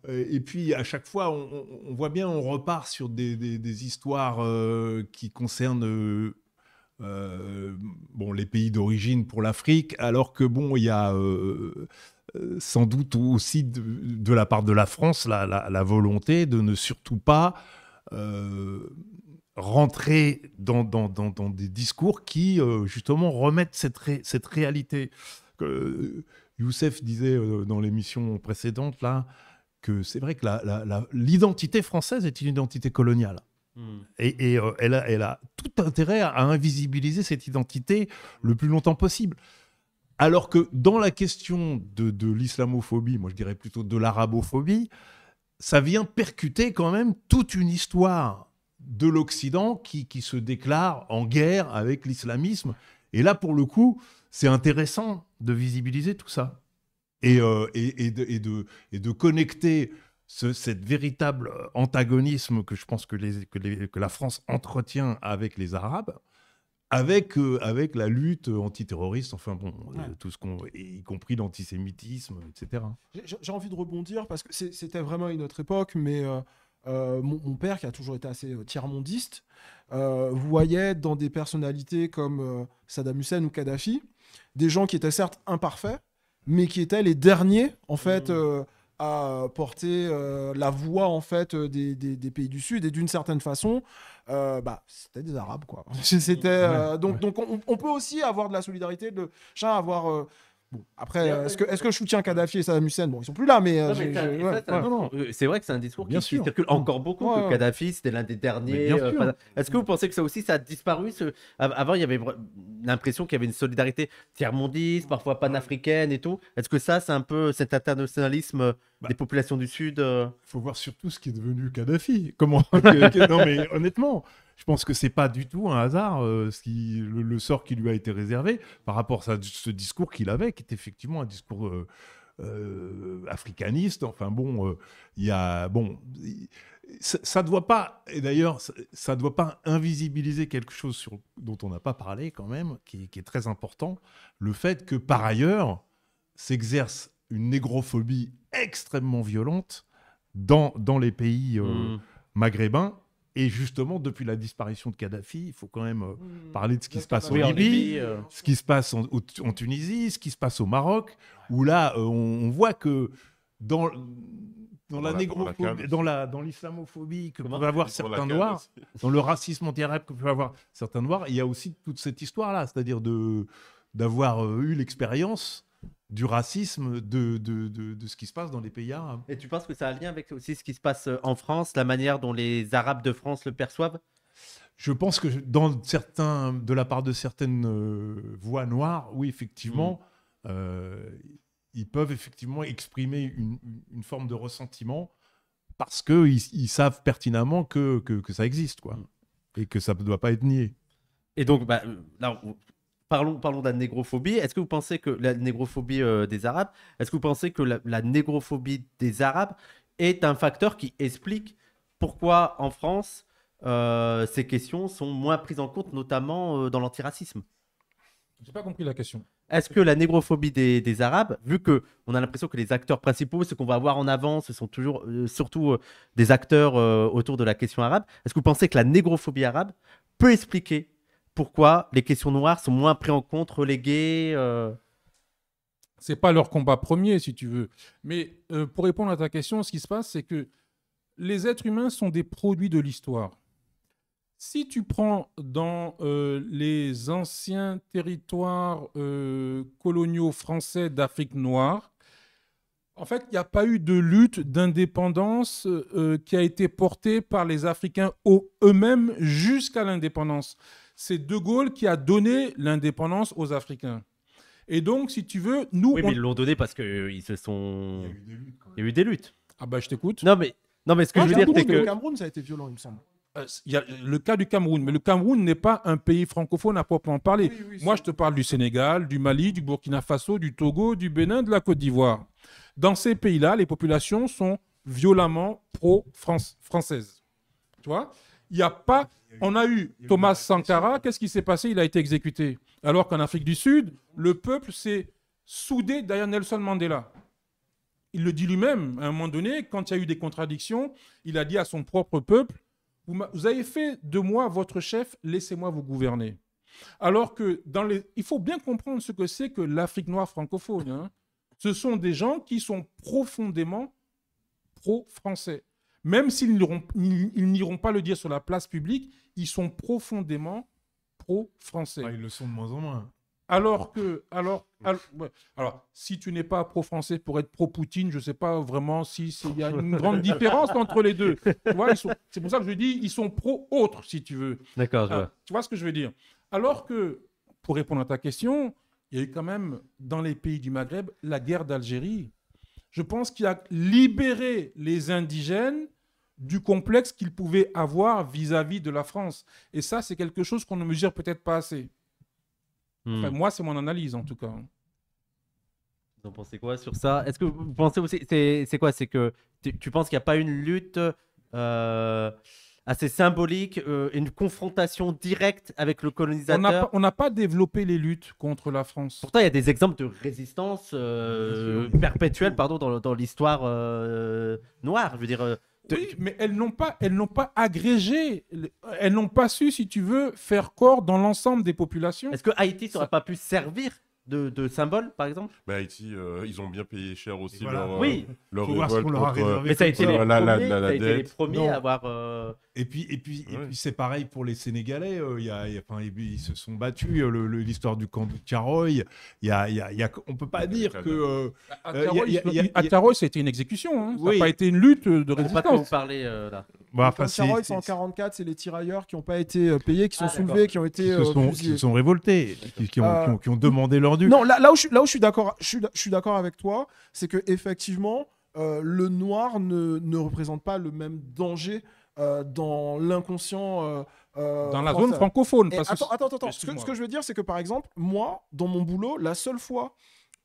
Et puis, à chaque fois, on voit bien, on repart sur des histoires qui concernent les pays d'origine pour l'Afrique, alors que, il y a sans doute aussi de la part de la France la volonté de ne surtout pas... rentrer dans des discours qui, justement, remettent cette réalité. Youssef disait dans l'émission précédente là, que c'est vrai que l'identité française est une identité coloniale. Et elle a tout intérêt à invisibiliser cette identité le plus longtemps possible. Alors que dans la question de l'islamophobie, moi je dirais plutôt de l'arabophobie, ça vient percuter quand même toute une histoire de l'Occident qui se déclare en guerre avec l'islamisme. Et là, pour le coup, c'est intéressant de visibiliser tout ça. Et de connecter cet véritable antagonisme que je pense que la France entretient avec les Arabes, avec la lutte antiterroriste, enfin bon, tout ce y compris l'antisémitisme, etc. J'ai envie de rebondir parce que c'était vraiment une autre époque, mais mon père, qui a toujours été assez tiers-mondiste, voyait dans des personnalités comme Saddam Hussein ou Kadhafi des gens qui étaient certes imparfaits, mais qui étaient les derniers, en fait, à porter la voix, en fait, des pays du Sud. Et d'une certaine façon, c'était des Arabes, quoi. Donc on peut aussi avoir de la solidarité, avoir... Bon, après, est-ce que je soutiens Kadhafi et Saddam Hussein? Bon, ils sont plus là, mais... c'est vrai que c'est un discours Bien qui sûr. circule encore beaucoup, que Kadhafi, c'était l'un des derniers. Est-ce que vous pensez que ça aussi, ça a disparu Avant, il y avait l'impression qu'il y avait une solidarité tiers-mondiste, parfois panafricaine et tout. Est-ce que ça, c'est un peu cet internationalisme des populations du Sud Il faut voir surtout ce qui est devenu Kadhafi. Non, mais honnêtement... Je pense que c'est pas du tout un hasard le sort qui lui a été réservé par rapport à ce discours qu'il avait, qui est effectivement un discours africaniste. Enfin bon, ça doit pas, et d'ailleurs ça doit pas invisibiliser quelque chose dont on n'a pas parlé quand même, qui est très important, le fait que par ailleurs s'exerce une négrophobie extrêmement violente dans les pays maghrébins. Et justement, depuis la disparition de Kadhafi, il faut quand même parler de ce qui se passe en Libye, ce qui se passe en Tunisie, ce qui se passe au Maroc, où là, on voit que dans la négrophobie, dans l'islamophobie que peuvent avoir certains Noirs, dans le racisme anti-arabe que peuvent avoir certains Noirs, il y a aussi toute cette histoire-là, c'est-à-dire d'avoir eu l'expérience du racisme, de ce qui se passe dans les pays arabes. Et tu penses que ça a un lien avec aussi ce qui se passe en France, la manière dont les Arabes de France le perçoivent? Je pense que de la part de certaines voix noires, oui, effectivement, ils peuvent effectivement exprimer une forme de ressentiment parce qu'ils savent pertinemment que ça existe, quoi, et que ça ne doit pas être nié. Et donc, là, parlons de la négrophobie. Est-ce que vous pensez que la négrophobie des Arabes, est-ce que vous pensez que la négrophobie des Arabes est un facteur qui explique pourquoi en France ces questions sont moins prises en compte, notamment dans l'antiracisme? Je n'ai pas compris la question. Est-ce que la négrophobie des Arabes, vu qu'on a l'impression que les acteurs principaux, ce qu'on va avoir en avant, ce sont toujours surtout des acteurs autour de la question arabe, est-ce que vous pensez que la négrophobie arabe peut expliquer pourquoi les questions noires sont moins prises en compte, reléguées C'est pas leur combat premier, si tu veux. Mais pour répondre à ta question, ce qui se passe, c'est que les êtres humains sont des produits de l'histoire. Si tu prends dans les anciens territoires coloniaux français d'Afrique noire, en fait, il n'y a pas eu de lutte d'indépendance qui a été portée par les Africains eux-mêmes jusqu'à l'indépendance. C'est De Gaulle qui a donné l'indépendance aux Africains. Et donc, si tu veux, nous... Oui, mais ils l'ont donné parce qu'ils se sont... Il y a eu des luttes. Ah bah, je t'écoute. Non, mais ce que je veux dire, c'est que... Le Cameroun, ça a été violent, il me semble. Il y a le cas du Cameroun, mais le Cameroun n'est pas un pays francophone à proprement parler. Oui, moi, je te parle du Sénégal, du Mali, du Burkina Faso, du Togo, du Bénin, de la Côte d'Ivoire. Dans ces pays-là, les populations sont violemment pro-françaises. Tu vois ? Il n'y a pas... On a eu Thomas Sankara, qu'est-ce qui s'est passé? Il a été exécuté. Alors qu'en Afrique du Sud, le peuple s'est soudé derrière Nelson Mandela. Il le dit lui-même, à un moment donné, quand il y a eu des contradictions, il a dit à son propre peuple, vous avez fait de moi votre chef, laissez-moi vous gouverner. Alors que il faut bien comprendre ce que c'est que l'Afrique noire francophone. Hein. Ce sont des gens qui sont profondément pro-français. Même s'ils n'iront pas le dire sur la place publique, ils sont profondément pro-français. Ils le sont de moins en moins. Ouais. Alors, si tu n'es pas pro-français pour être pro-Poutine, je ne sais pas vraiment s'il y a une grande différence entre les deux. Tu vois, c'est pour ça que je dis ils sont pro-autres, si tu veux. D'accord, je vois. Tu vois ce que je veux dire? Alors que, pour répondre à ta question, il y a eu quand même, dans les pays du Maghreb, la guerre d'Algérie. Je pense qu'il a libéré les indigènes du complexe qu'ils pouvaient avoir vis-à-vis de la France. Et ça, c'est quelque chose qu'on ne mesure peut-être pas assez. Enfin, moi, c'est mon analyse, en tout cas. Vous en pensez quoi sur ça? Est-ce que vous pensez aussi, c'est quoi? C'est que tu penses qu'il n'y a pas une lutte assez symbolique, une confrontation directe avec le colonisateur? On n'a pas développé les luttes contre la France. Pourtant, il y a des exemples de résistance perpétuelle, pardon, dans l'histoire noire. Je veux dire, Oui, mais elles n'ont pas agrégé, elles n'ont pas su, si tu veux, faire corps dans l'ensemble des populations. est-ce que Haïti n'aurait pas pu servir de symbole, par exemple? Mais Haïti, ils ont bien payé cher aussi Voilà. leur, Oui. leur Faut voir ce révolte qu'on leur a contre, réservé. Mais ça a été les la premiers, ça a été les dette. premiers Non. à avoir. Et puis Ouais. c'est pareil pour les Sénégalais. Ils se sont battus. L'histoire du camp de Tiaroy. On peut pas dire que. À Tiaroy, ça a été une exécution. Hein. Ça n'a Oui. pas été une lutte de Je sais pas de quoi vous résistance. parlez là. Bah, Enfin, c'est en 44, c'est les tirailleurs qui n'ont pas été payés, qui sont d'accord. soulevés, qui ont été qui fusillés. se sont révoltés, qui ont demandé leur dû. Non, là où je suis d'accord, je suis d'accord avec toi, c'est que effectivement, le noir ne représente pas le même danger dans l'inconscient. Dans la français. zone francophone. Et Parce que- attends. Ce Excuse-moi. que je veux dire, c'est que par exemple, moi, dans mon boulot,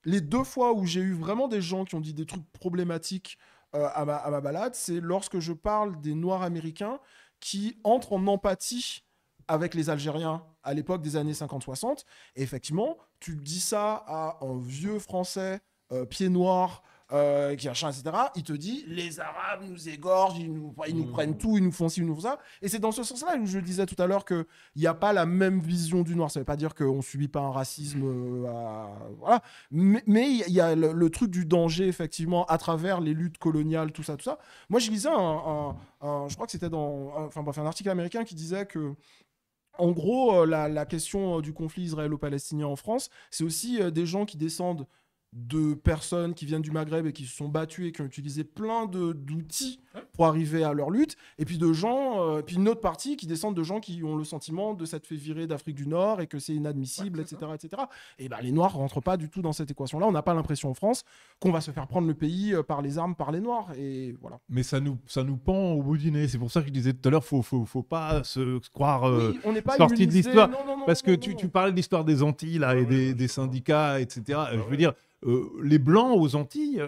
les 2 fois où j'ai eu vraiment des gens qui ont dit des trucs problématiques à ma balade, c'est lorsque je parle des Noirs américains qui entrent en empathie avec les Algériens à l'époque des années 50-60. Et effectivement, tu dis ça à un vieux Français pied noir qui a un chien, etc. Il te dit les Arabes nous égorgent, ils nous prennent tout, ils nous font ci, ils nous font ça. Et c'est dans ce sens-là que je disais tout à l'heure qu'il n'y a pas la même vision du noir. Ça ne veut pas dire qu'on ne subit pas un racisme. Voilà. Mais il y a le truc du danger, effectivement, à travers les luttes coloniales, tout ça, tout ça. Moi, je lisais je crois que c'était un article américain qui disait que en gros, la question du conflit israélo-palestinien en France, c'est aussi des gens qui descendent de personnes qui viennent du Maghreb et qui se sont battues et qui ont utilisé plein d'outils pour arriver à leur lutte, et puis de gens, puis une autre partie qui descendent de gens qui ont le sentiment de s'être fait virer d'Afrique du Nord et que c'est inadmissible, etc., etc. Et ben les Noirs rentrent pas du tout dans cette équation-là. On n'a pas l'impression en France qu'on va se faire prendre le pays par les armes par les Noirs, et voilà. Mais ça nous pend au bout du nez. C'est pour ça que je disais tout à l'heure, faut pas se croire Oui, on n'est pas sorti de immunisé. l'histoire. Non, Parce que non, tu non. parlais de l'histoire des Antilles là, et des syndicats, etc. Je veux dire, les Blancs aux Antilles,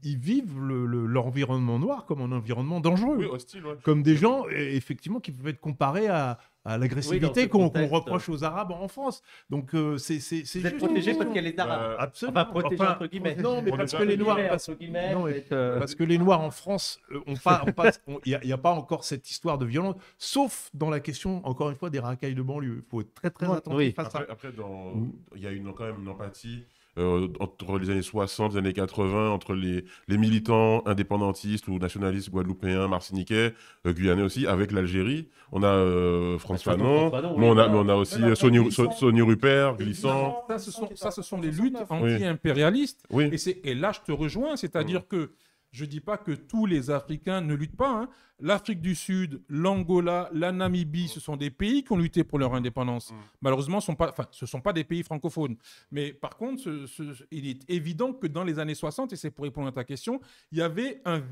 ils vivent l'environnement noir comme un environnement dangereux. Oui, hostile, ouais. Comme des gens, effectivement, qui peuvent être comparés à l'agressivité ce qu'on contexte. reproche aux Arabes en France. Donc, c'est Vous êtes juste- protégé parce qu'il y a les Arabes. Absolument. Enfin, protégé entre guillemets. Non, mais On parce est que les Noirs... Entre guillemets, Non, mais vous êtes, parce que les Noirs en France, il n'y a pas encore cette histoire de violence, sauf dans la question, encore une fois, des racailles de banlieue. Il faut être très, très Ouais, attentif oui. à ça. Après, il y a quand même une empathie entre les années 60, les années 80, entre les militants indépendantistes ou nationalistes guadeloupéens, martiniquais, guyanais aussi, avec l'Algérie. On a Frantz Bah, Fanon, Frantz Fanon, mais oui, on a aussi Mais après, Sonny Rupert, Glissant. Ça, ce sont les luttes 69. anti-impérialistes. Oui. Et là, je te rejoins, c'est-à-dire que je ne dis pas que tous les Africains ne luttent pas. Hein. L'Afrique du Sud, l'Angola, la Namibie, ce sont des pays qui ont lutté pour leur indépendance. Malheureusement, ce ne sont pas des pays francophones. Mais par contre, il est évident que dans les années 60, et c'est pour répondre à ta question, il y avait un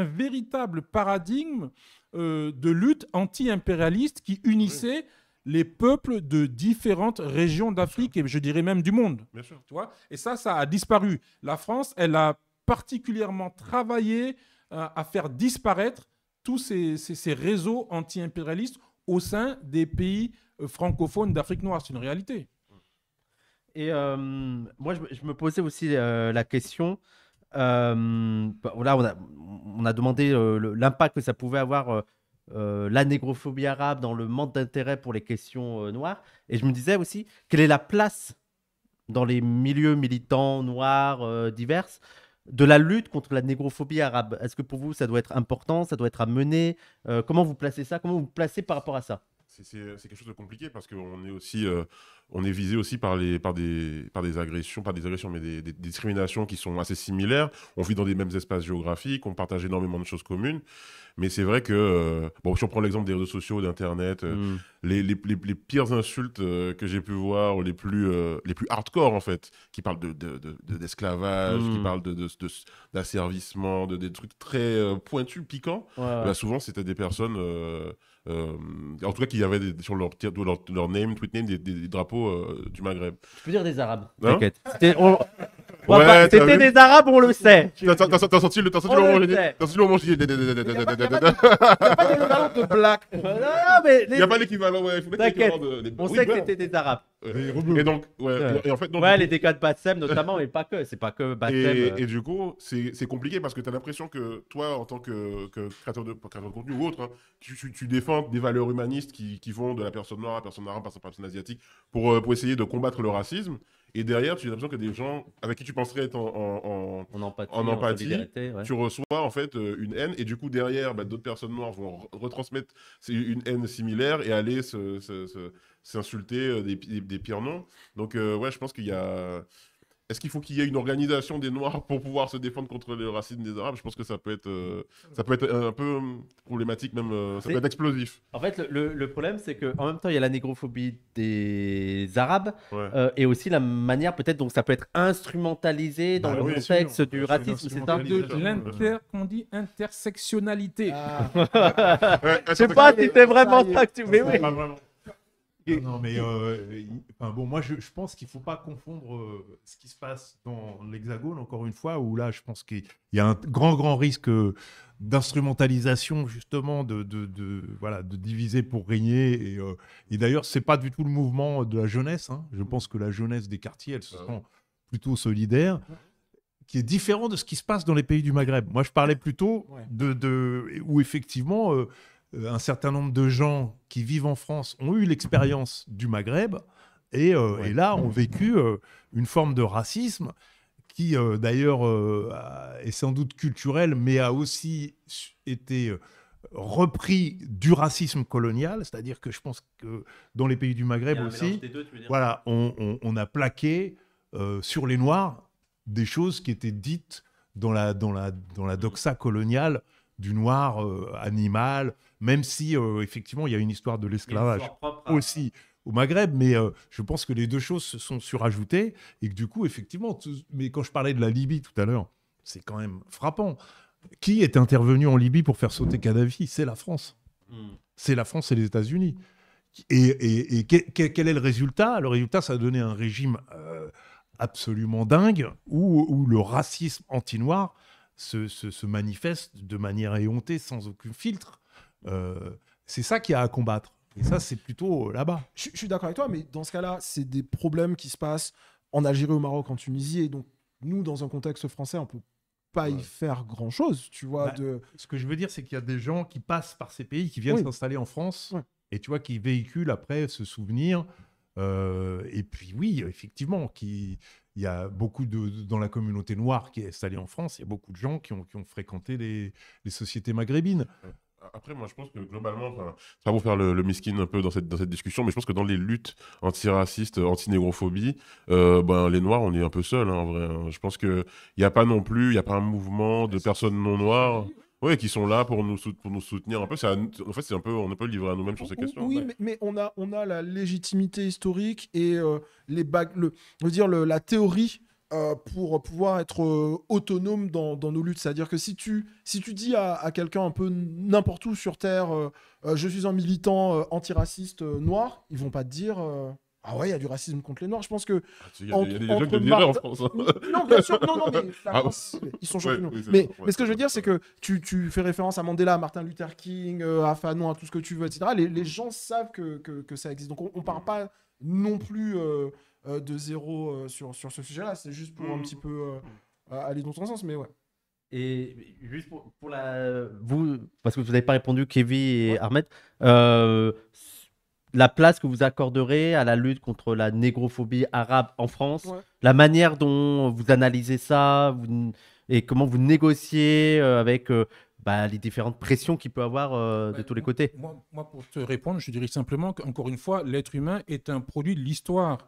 véritable paradigme de lutte anti-impérialiste qui unissait les peuples de différentes régions d'Afrique et je dirais même du monde. Bien sûr. Tu vois, et ça a disparu. La France, elle a particulièrement travaillé à faire disparaître tous ces réseaux anti-impérialistes au sein des pays francophones d'Afrique noire. C'est une réalité. Et moi, je me posais aussi la question. Là, on a demandé l'impact que ça pouvait avoir la négrophobie arabe dans le manque d'intérêt pour les questions noires. Et je me disais aussi, quelle est la place dans les milieux militants noirs divers de la lutte contre la négrophobie arabe? Est-ce que pour vous, ça doit être important, ça doit être à mener? Comment vous placez ça? Comment vous placez par rapport à ça? C'est quelque chose de compliqué parce qu'on est aussi on est visé aussi par des agressions, mais des discriminations qui sont assez similaires. On vit dans des mêmes espaces géographiques, on partage énormément de choses communes. Mais c'est vrai que, si on prend l'exemple des réseaux sociaux, d'Internet, les pires insultes que j'ai pu voir, les plus hardcore en fait, qui parlent d'esclavage, qui parlent d'asservissement, des trucs très pointus, piquants, bah, souvent c'était des personnes, en tout cas qui avaient sur leur name, tweet name, des drapeaux du Maghreb. Je peux dire des Arabes, Hein t'inquiète. Ouais, C'était des Arabes, on le sait. T'as senti le moment où j'ai dit... T'as senti le moment où j'ai dit... Il n'y a pas d'équivalent de black. Il n'y a pas l'équivalent, ouais. T'inquiète, on sait que c'était des Arabes. Et donc, et en fait... Ouais, les dégâts de Bassem notamment, mais pas que. C'est pas que Bassem. Et du coup, c'est compliqué parce que tu as l'impression que toi, en tant que créateur de contenu ou autre, hein, tu défends des valeurs humanistes qui vont de la personne noire à la personne arabe, à la personne asiatique, pour essayer de combattre le racisme. Et derrière, tu as l'impression que des gens avec qui tu penserais être en empathie, solidarité, ouais. tu reçois en fait une haine. Et du coup, derrière, d'autres personnes noires vont retransmettre une haine similaire et aller s'insulter des pires noms. Donc, ouais, je pense qu'il y a... Est-ce qu'il faut qu'il y ait une organisation des Noirs pour pouvoir se défendre contre le racisme des Arabes? Je pense que ça peut être un peu problématique, même ça peut être explosif. En fait, le problème, c'est qu'en même temps, il y a la négrophobie des Arabes et aussi la manière peut-être dont ça peut être instrumentalisé dans le contexte du racisme. C'est ça qu'on dit intersectionnalité. Je sais pas si c'est vraiment ça que tu... Mais oui. Non, mais moi je pense qu'il ne faut pas confondre ce qui se passe dans l'Hexagone, encore une fois, où là je pense qu'il y a un grand risque d'instrumentalisation justement, de diviser pour régner. Et d'ailleurs, ce n'est pas du tout le mouvement de la jeunesse. Hein. Je pense que la jeunesse des quartiers, elle se sent plutôt solidaire, qui est différent de ce qui se passe dans les pays du Maghreb. Moi je parlais plutôt où effectivement... un certain nombre de gens qui vivent en France ont eu l'expérience du Maghreb et là ont vécu une forme de racisme qui d'ailleurs est sans doute culturel, mais a aussi été repris du racisme colonial. C'est-à-dire que je pense que dans les pays du Maghreb aussi, voilà, on a plaqué sur les Noirs des choses qui étaient dites dans la doxa coloniale du noir animal, même si effectivement il y a une histoire de l'esclavage aussi au Maghreb, mais je pense que les deux choses se sont surajoutées et que du coup effectivement, mais quand je parlais de la Libye tout à l'heure, c'est quand même frappant. Qui est intervenu en Libye pour faire sauter Kadhafi? C'est la France. C'est la France et les États-Unis. Et quel est le résultat? Le résultat, ça a donné un régime absolument dingue où le racisme anti-noir se manifeste de manière éhontée, sans aucun filtre. C'est ça qu'il y a à combattre. Et ça, c'est plutôt là-bas. Je suis d'accord avec toi, mais dans ce cas-là, c'est des problèmes qui se passent en Algérie, au Maroc, en Tunisie. Et donc, nous, dans un contexte français, on ne peut pas y faire grand-chose, tu vois. Ce que je veux dire, c'est qu'il y a des gens qui passent par ces pays, qui viennent s'installer en France, et tu vois, qui véhiculent après ce souvenir. Et puis, oui, effectivement, il y a beaucoup dans la communauté noire qui est installée en France, il y a beaucoup de gens qui ont fréquenté les sociétés maghrébines. Après, moi, je pense que globalement, ça va vous faire le miskin un peu dans cette discussion, mais je pense que dans les luttes antiracistes, anti-négrophobie, les Noirs, on est un peu seuls, hein, en vrai. Hein. Je pense qu'il n'y a pas non plus, il n'y a pas un mouvement de personnes non noires. Oui, qui sont là pour nous soutenir un peu. En fait, c'est un peu, on est un peu livré à nous-mêmes sur ces questions. Oui, mais on a la légitimité historique et la théorie pour pouvoir être autonome dans nos luttes. C'est-à-dire que si tu dis à quelqu'un un peu n'importe où sur Terre, je suis un militant antiraciste noir, ils vont pas te dire... Ah ouais, il y a du racisme contre les Noirs. Je pense que... Il y a des gens qui le diraient en France. Hein. Non, bien sûr. Non, mais la France, ils sont champions. Mais ce que je veux dire, c'est que tu fais référence à Mandela, à Martin Luther King, à Fanon, à tout ce que tu veux, etc. Les gens savent que ça existe. Donc, on ne part pas non plus de zéro sur ce sujet-là. C'est juste pour un petit peu aller dans ton sens, mais ouais. Et juste pour vous, parce que vous n'avez pas répondu, Kevin et Ahmed, la place que vous accorderez à la lutte contre la négrophobie arabe en France, la manière dont vous analysez ça et comment vous négociez avec les différentes pressions qu'il peut avoir de tous les côtés. Moi, pour te répondre, je dirais simplement qu'encore une fois, l'être humain est un produit de l'histoire.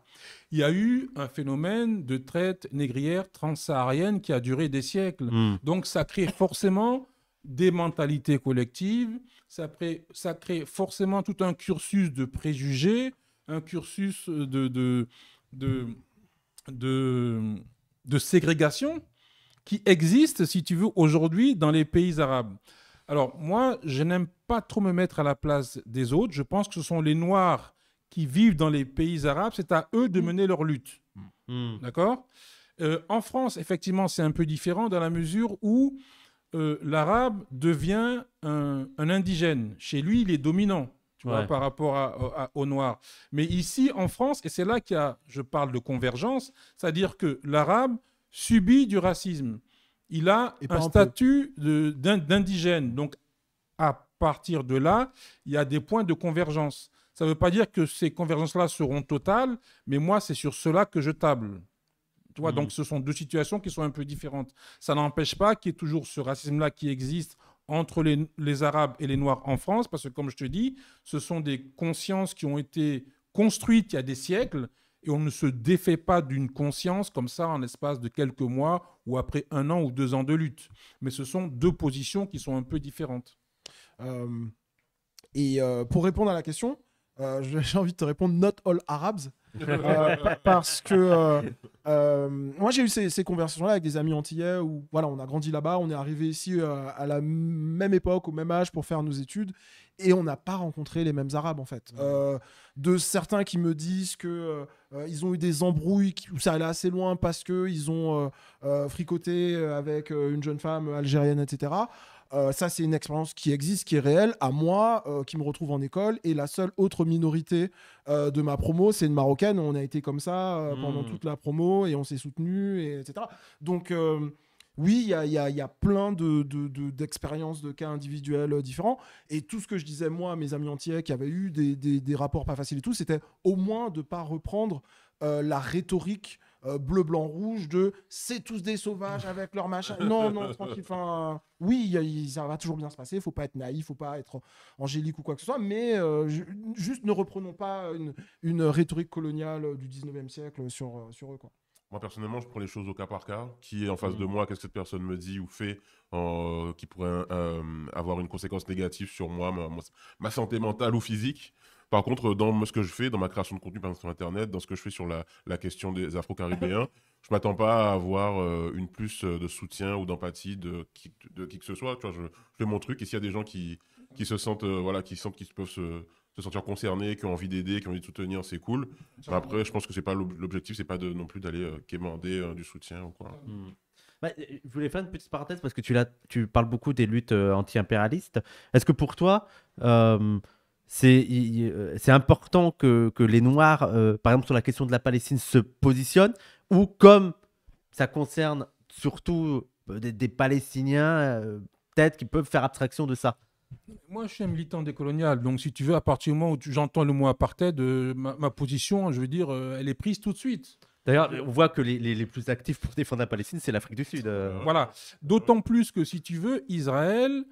Il y a eu un phénomène de traite négrière transsaharienne qui a duré des siècles. Donc, ça crée forcément des mentalités collectives, ça crée forcément tout un cursus de préjugés, un cursus de ségrégation qui existe, si tu veux, aujourd'hui dans les pays arabes. Alors, moi, je n'aime pas trop me mettre à la place des autres. Je pense que ce sont les Noirs qui vivent dans les pays arabes. C'est à eux de mener leur lutte. D'accord ? En France, effectivement, c'est un peu différent dans la mesure où l'arabe devient un indigène. Chez lui, il est dominant. Tu vois, par rapport aux Noirs. Mais ici, en France, et c'est là je parle de convergence, c'est-à-dire que l'arabe subit du racisme. Il a un statut d'indigène. Donc, à partir de là, il y a des points de convergence. Ça ne veut pas dire que ces convergences-là seront totales, mais moi, c'est sur cela que je table. Tu vois, donc, ce sont deux situations qui sont un peu différentes. Ça n'empêche pas qu'il y ait toujours ce racisme-là qui existe entre les Arabes et les Noirs en France, parce que, comme je te dis, ce sont des consciences qui ont été construites il y a des siècles, et on ne se défait pas d'une conscience comme ça en l'espace de quelques mois ou après 1 an ou 2 ans de lutte. Mais ce sont deux positions qui sont un peu différentes. Pour répondre à la question, j'ai envie de te répondre not all Arabs. Parce que moi j'ai eu ces conversations-là avec des amis antillais où voilà, on a grandi là-bas, on est arrivé ici à la même époque, au même âge pour faire nos études et on n'a pas rencontré les mêmes Arabes en fait. De certains qui me disent que ils ont eu des embrouilles où ça allait assez loin parce qu'ils ont fricoté avec une jeune femme algérienne, etc. Ça, c'est une expérience qui existe, qui est réelle. À moi, qui me retrouve en école, et la seule autre minorité de ma promo, c'est une Marocaine. On a été comme ça pendant toute la promo et on s'est soutenus, etc. Donc, oui, il y a plein d'expériences, de cas individuels différents. Et tout ce que je disais, moi, à mes amis antillais qui avaient eu des rapports pas faciles et tout, c'était au moins de ne pas reprendre la rhétorique bleu, blanc, rouge de c'est tous des sauvages avec leur machin. Non, tranquille. Enfin, oui, ça va toujours bien se passer. Il ne faut pas être naïf, il ne faut pas être angélique ou quoi que ce soit. Mais juste ne reprenons pas une rhétorique coloniale du 19e siècle sur eux, quoi. Moi, personnellement, je prends les choses au cas par cas. Qui est en face de moi, qu'est-ce que cette personne me dit ou fait qui pourrait avoir une conséquence négative sur moi, ma santé mentale ou physique. Par contre, dans ce que je fais, dans ma création de contenu par exemple, sur Internet, dans ce que je fais sur la question des Afro-Caribéens, je ne m'attends pas à avoir une plus de soutien ou d'empathie de qui que ce soit. Tu vois, je fais mon truc et s'il y a des gens qui se sentent, qu'ils peuvent se sentir concernés, qui ont envie d'aider, qui ont envie de soutenir, c'est cool. Mais après, je pense que c'est pas l'objectif, c'est pas non plus d'aller quémander du soutien ou quoi. Je voulais faire une petite parenthèse parce que tu parles beaucoup des luttes anti-impérialistes. Est-ce que pour toi, c'est important que les Noirs, par exemple sur la question de la Palestine, se positionnent, ou comme ça concerne surtout des Palestiniens, peut-être qu'ils peuvent faire abstraction de ça? Moi, je suis un militant décolonial, donc si tu veux, à partir du moment où j'entends le mot apartheid, ma position, je veux dire, elle est prise tout de suite. D'ailleurs, on voit que les plus actifs pour défendre la Palestine, c'est l'Afrique du Sud. Voilà, d'autant plus que si tu veux, Israël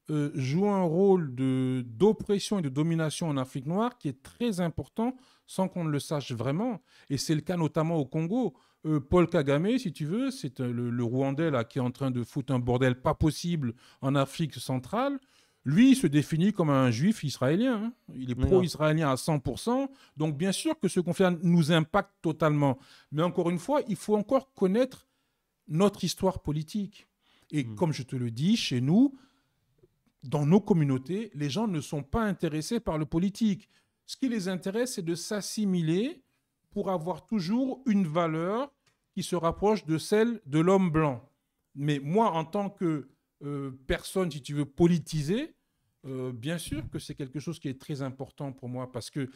joue un rôle d'oppression et de domination en Afrique noire qui est très important sans qu'on ne le sache vraiment. Et c'est le cas notamment au Congo. Paul Kagame, si tu veux, c'est le Rwandais là, qui est en train de foutre un bordel pas possible en Afrique centrale. Lui, il se définit comme un juif israélien. Hein. Il est pro-israélien à 100%. Donc, bien sûr que ce conflit nous impacte totalement. Mais encore une fois, il faut encore connaître notre histoire politique. Et comme je te le dis, chez nous, dans nos communautés, les gens ne sont pas intéressés par le politique. Ce qui les intéresse, c'est de s'assimiler pour avoir toujours une valeur qui se rapproche de celle de l'homme blanc. Mais moi, en tant que personne, si tu veux, politisée, bien sûr que c'est quelque chose qui est très important pour moi parce que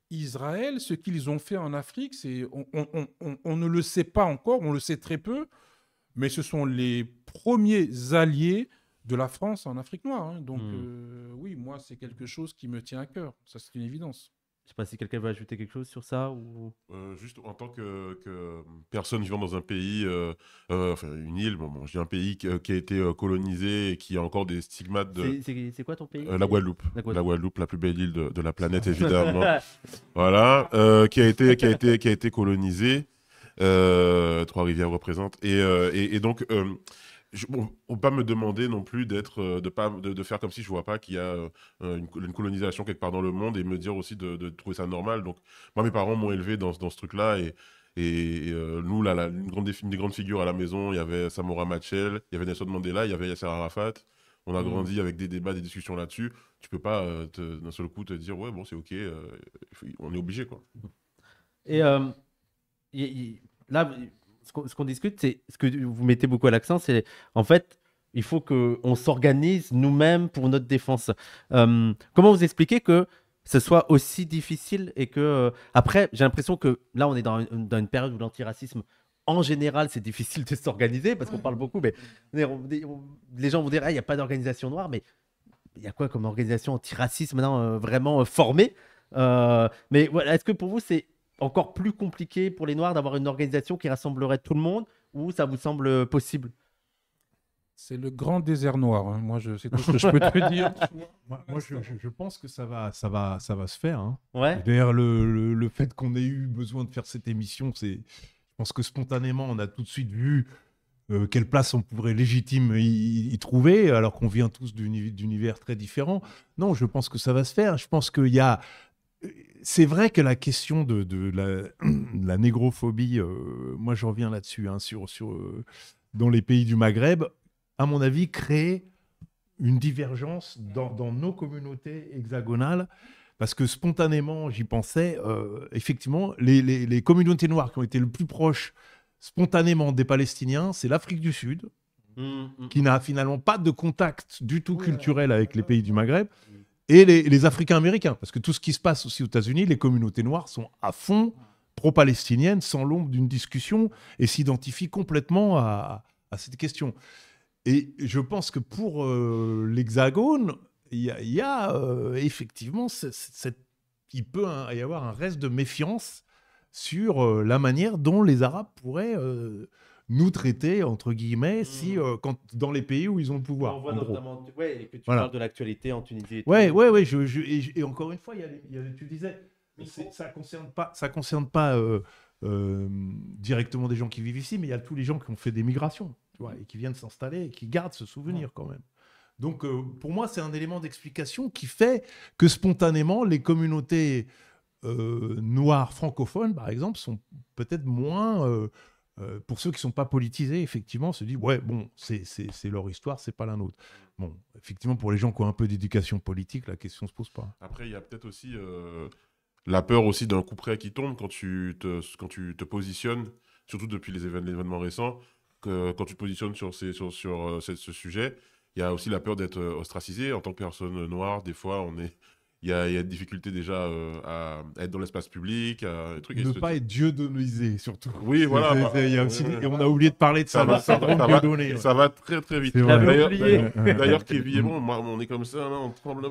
Israël, ce qu'ils ont fait en Afrique, on ne le sait pas encore, on le sait très peu, mais ce sont les premiers alliés de la France en Afrique noire. Hein. Donc oui, moi, c'est quelque chose qui me tient à cœur. Ça, c'est une évidence. Je sais pas si quelqu'un veut ajouter quelque chose sur ça ou... Juste en tant que personne vivant dans un pays, enfin une île, bon, je dis un pays qui a été colonisé et qui a encore des stigmates de... C'est quoi ton pays? La Guadeloupe. La Guadeloupe. La Guadeloupe, la plus belle île de la planète, évidemment. Voilà, qui a été colonisée. Trois-Rivières représente. Et donc, on ne peut pas me demander non plus de faire comme si je ne vois pas qu'il y a une colonisation quelque part dans le monde et me dire aussi de trouver ça normal. Donc, moi, mes parents m'ont élevé dans ce truc-là et nous, là, une des grandes figures à la maison, il y avait Samora Machel, il y avait Nelson Mandela, il y avait Yasser Arafat. On a grandi avec des débats, des discussions là-dessus. Tu peux pas d'un seul coup te dire, ouais, bon, c'est OK, on est obligé, quoi. Et là, ce qu'on discute, c'est ce que vous mettez beaucoup à l'accent, c'est en fait, il faut qu'on s'organise nous-mêmes pour notre défense. Comment vous expliquez que ce soit aussi difficile et que après, j'ai l'impression que là, on est dans une période où l'antiracisme, en général, c'est difficile de s'organiser parce qu'on parle beaucoup, mais les gens vont dire, il n'y a pas d'organisation noire, mais il y a quoi comme organisation antiracisme maintenant vraiment formée? Mais voilà, est-ce que pour vous, c'est encore plus compliqué pour les Noirs d'avoir une organisation qui rassemblerait tout le monde ou ça vous semble possible? C'est le grand désert noir. Hein. Moi, c'est tout ce que je peux te dire. Moi, je pense que ça va se faire. Hein. Ouais. D'ailleurs, le fait qu'on ait eu besoin de faire cette émission, je pense que spontanément, on a tout de suite vu quelle place on pourrait légitime y trouver, alors qu'on vient tous d'univers très différents. Non, je pense que ça va se faire. Je pense qu'il y a... C'est vrai que la question de la négrophobie, moi je reviens là-dessus, hein, dans les pays du Maghreb, à mon avis, crée une divergence dans nos communautés hexagonales, parce que spontanément, j'y pensais, effectivement, les communautés noires qui ont été le plus proches spontanément des Palestiniens, c'est l'Afrique du Sud, qui n'a finalement pas de contact du tout culturel avec les pays du Maghreb, et les Africains-Américains, parce que tout ce qui se passe aussi aux États-Unis, les communautés noires sont à fond pro-palestiniennes, sans l'ombre d'une discussion, et s'identifient complètement à cette question. Et je pense que pour l'Hexagone, il y a effectivement, il peut y avoir un reste de méfiance sur la manière dont les Arabes pourraient nous traiter, entre guillemets, quand, dans les pays où ils ont le pouvoir. On voit notamment, et que tu Voilà. parles de l'actualité en Tunisie. Et Ouais. tout. Et encore une fois, tu disais, ça concerne pas directement des gens qui vivent ici, mais il y a tous les gens qui ont fait des migrations, tu vois, et qui viennent s'installer et qui gardent ce souvenir quand même. Donc, pour moi, c'est un élément d'explication qui fait que spontanément, les communautés noires francophones, par exemple, sont peut-être moins... pour ceux qui ne sont pas politisés, effectivement, se disent ouais, bon, c'est leur histoire, c'est pas la nôtre. Bon, effectivement, pour les gens qui ont un peu d'éducation politique, la question se pose pas. Après, il y a peut-être aussi la peur aussi d'un coup près qui tombe quand tu te positionnes, surtout depuis les événements récents, quand tu te positionnes sur ce sujet. Il y a aussi la peur d'être ostracisé en tant que personne noire. Des fois, il y a des difficultés déjà à être dans l'espace public, Ne pas être dieudonisé, surtout. Oui, voilà. Il y a aussi, et on a oublié de parler de ça. Ça va très très vite. D'ailleurs, Kevin, on est comme ça, là, on tremble.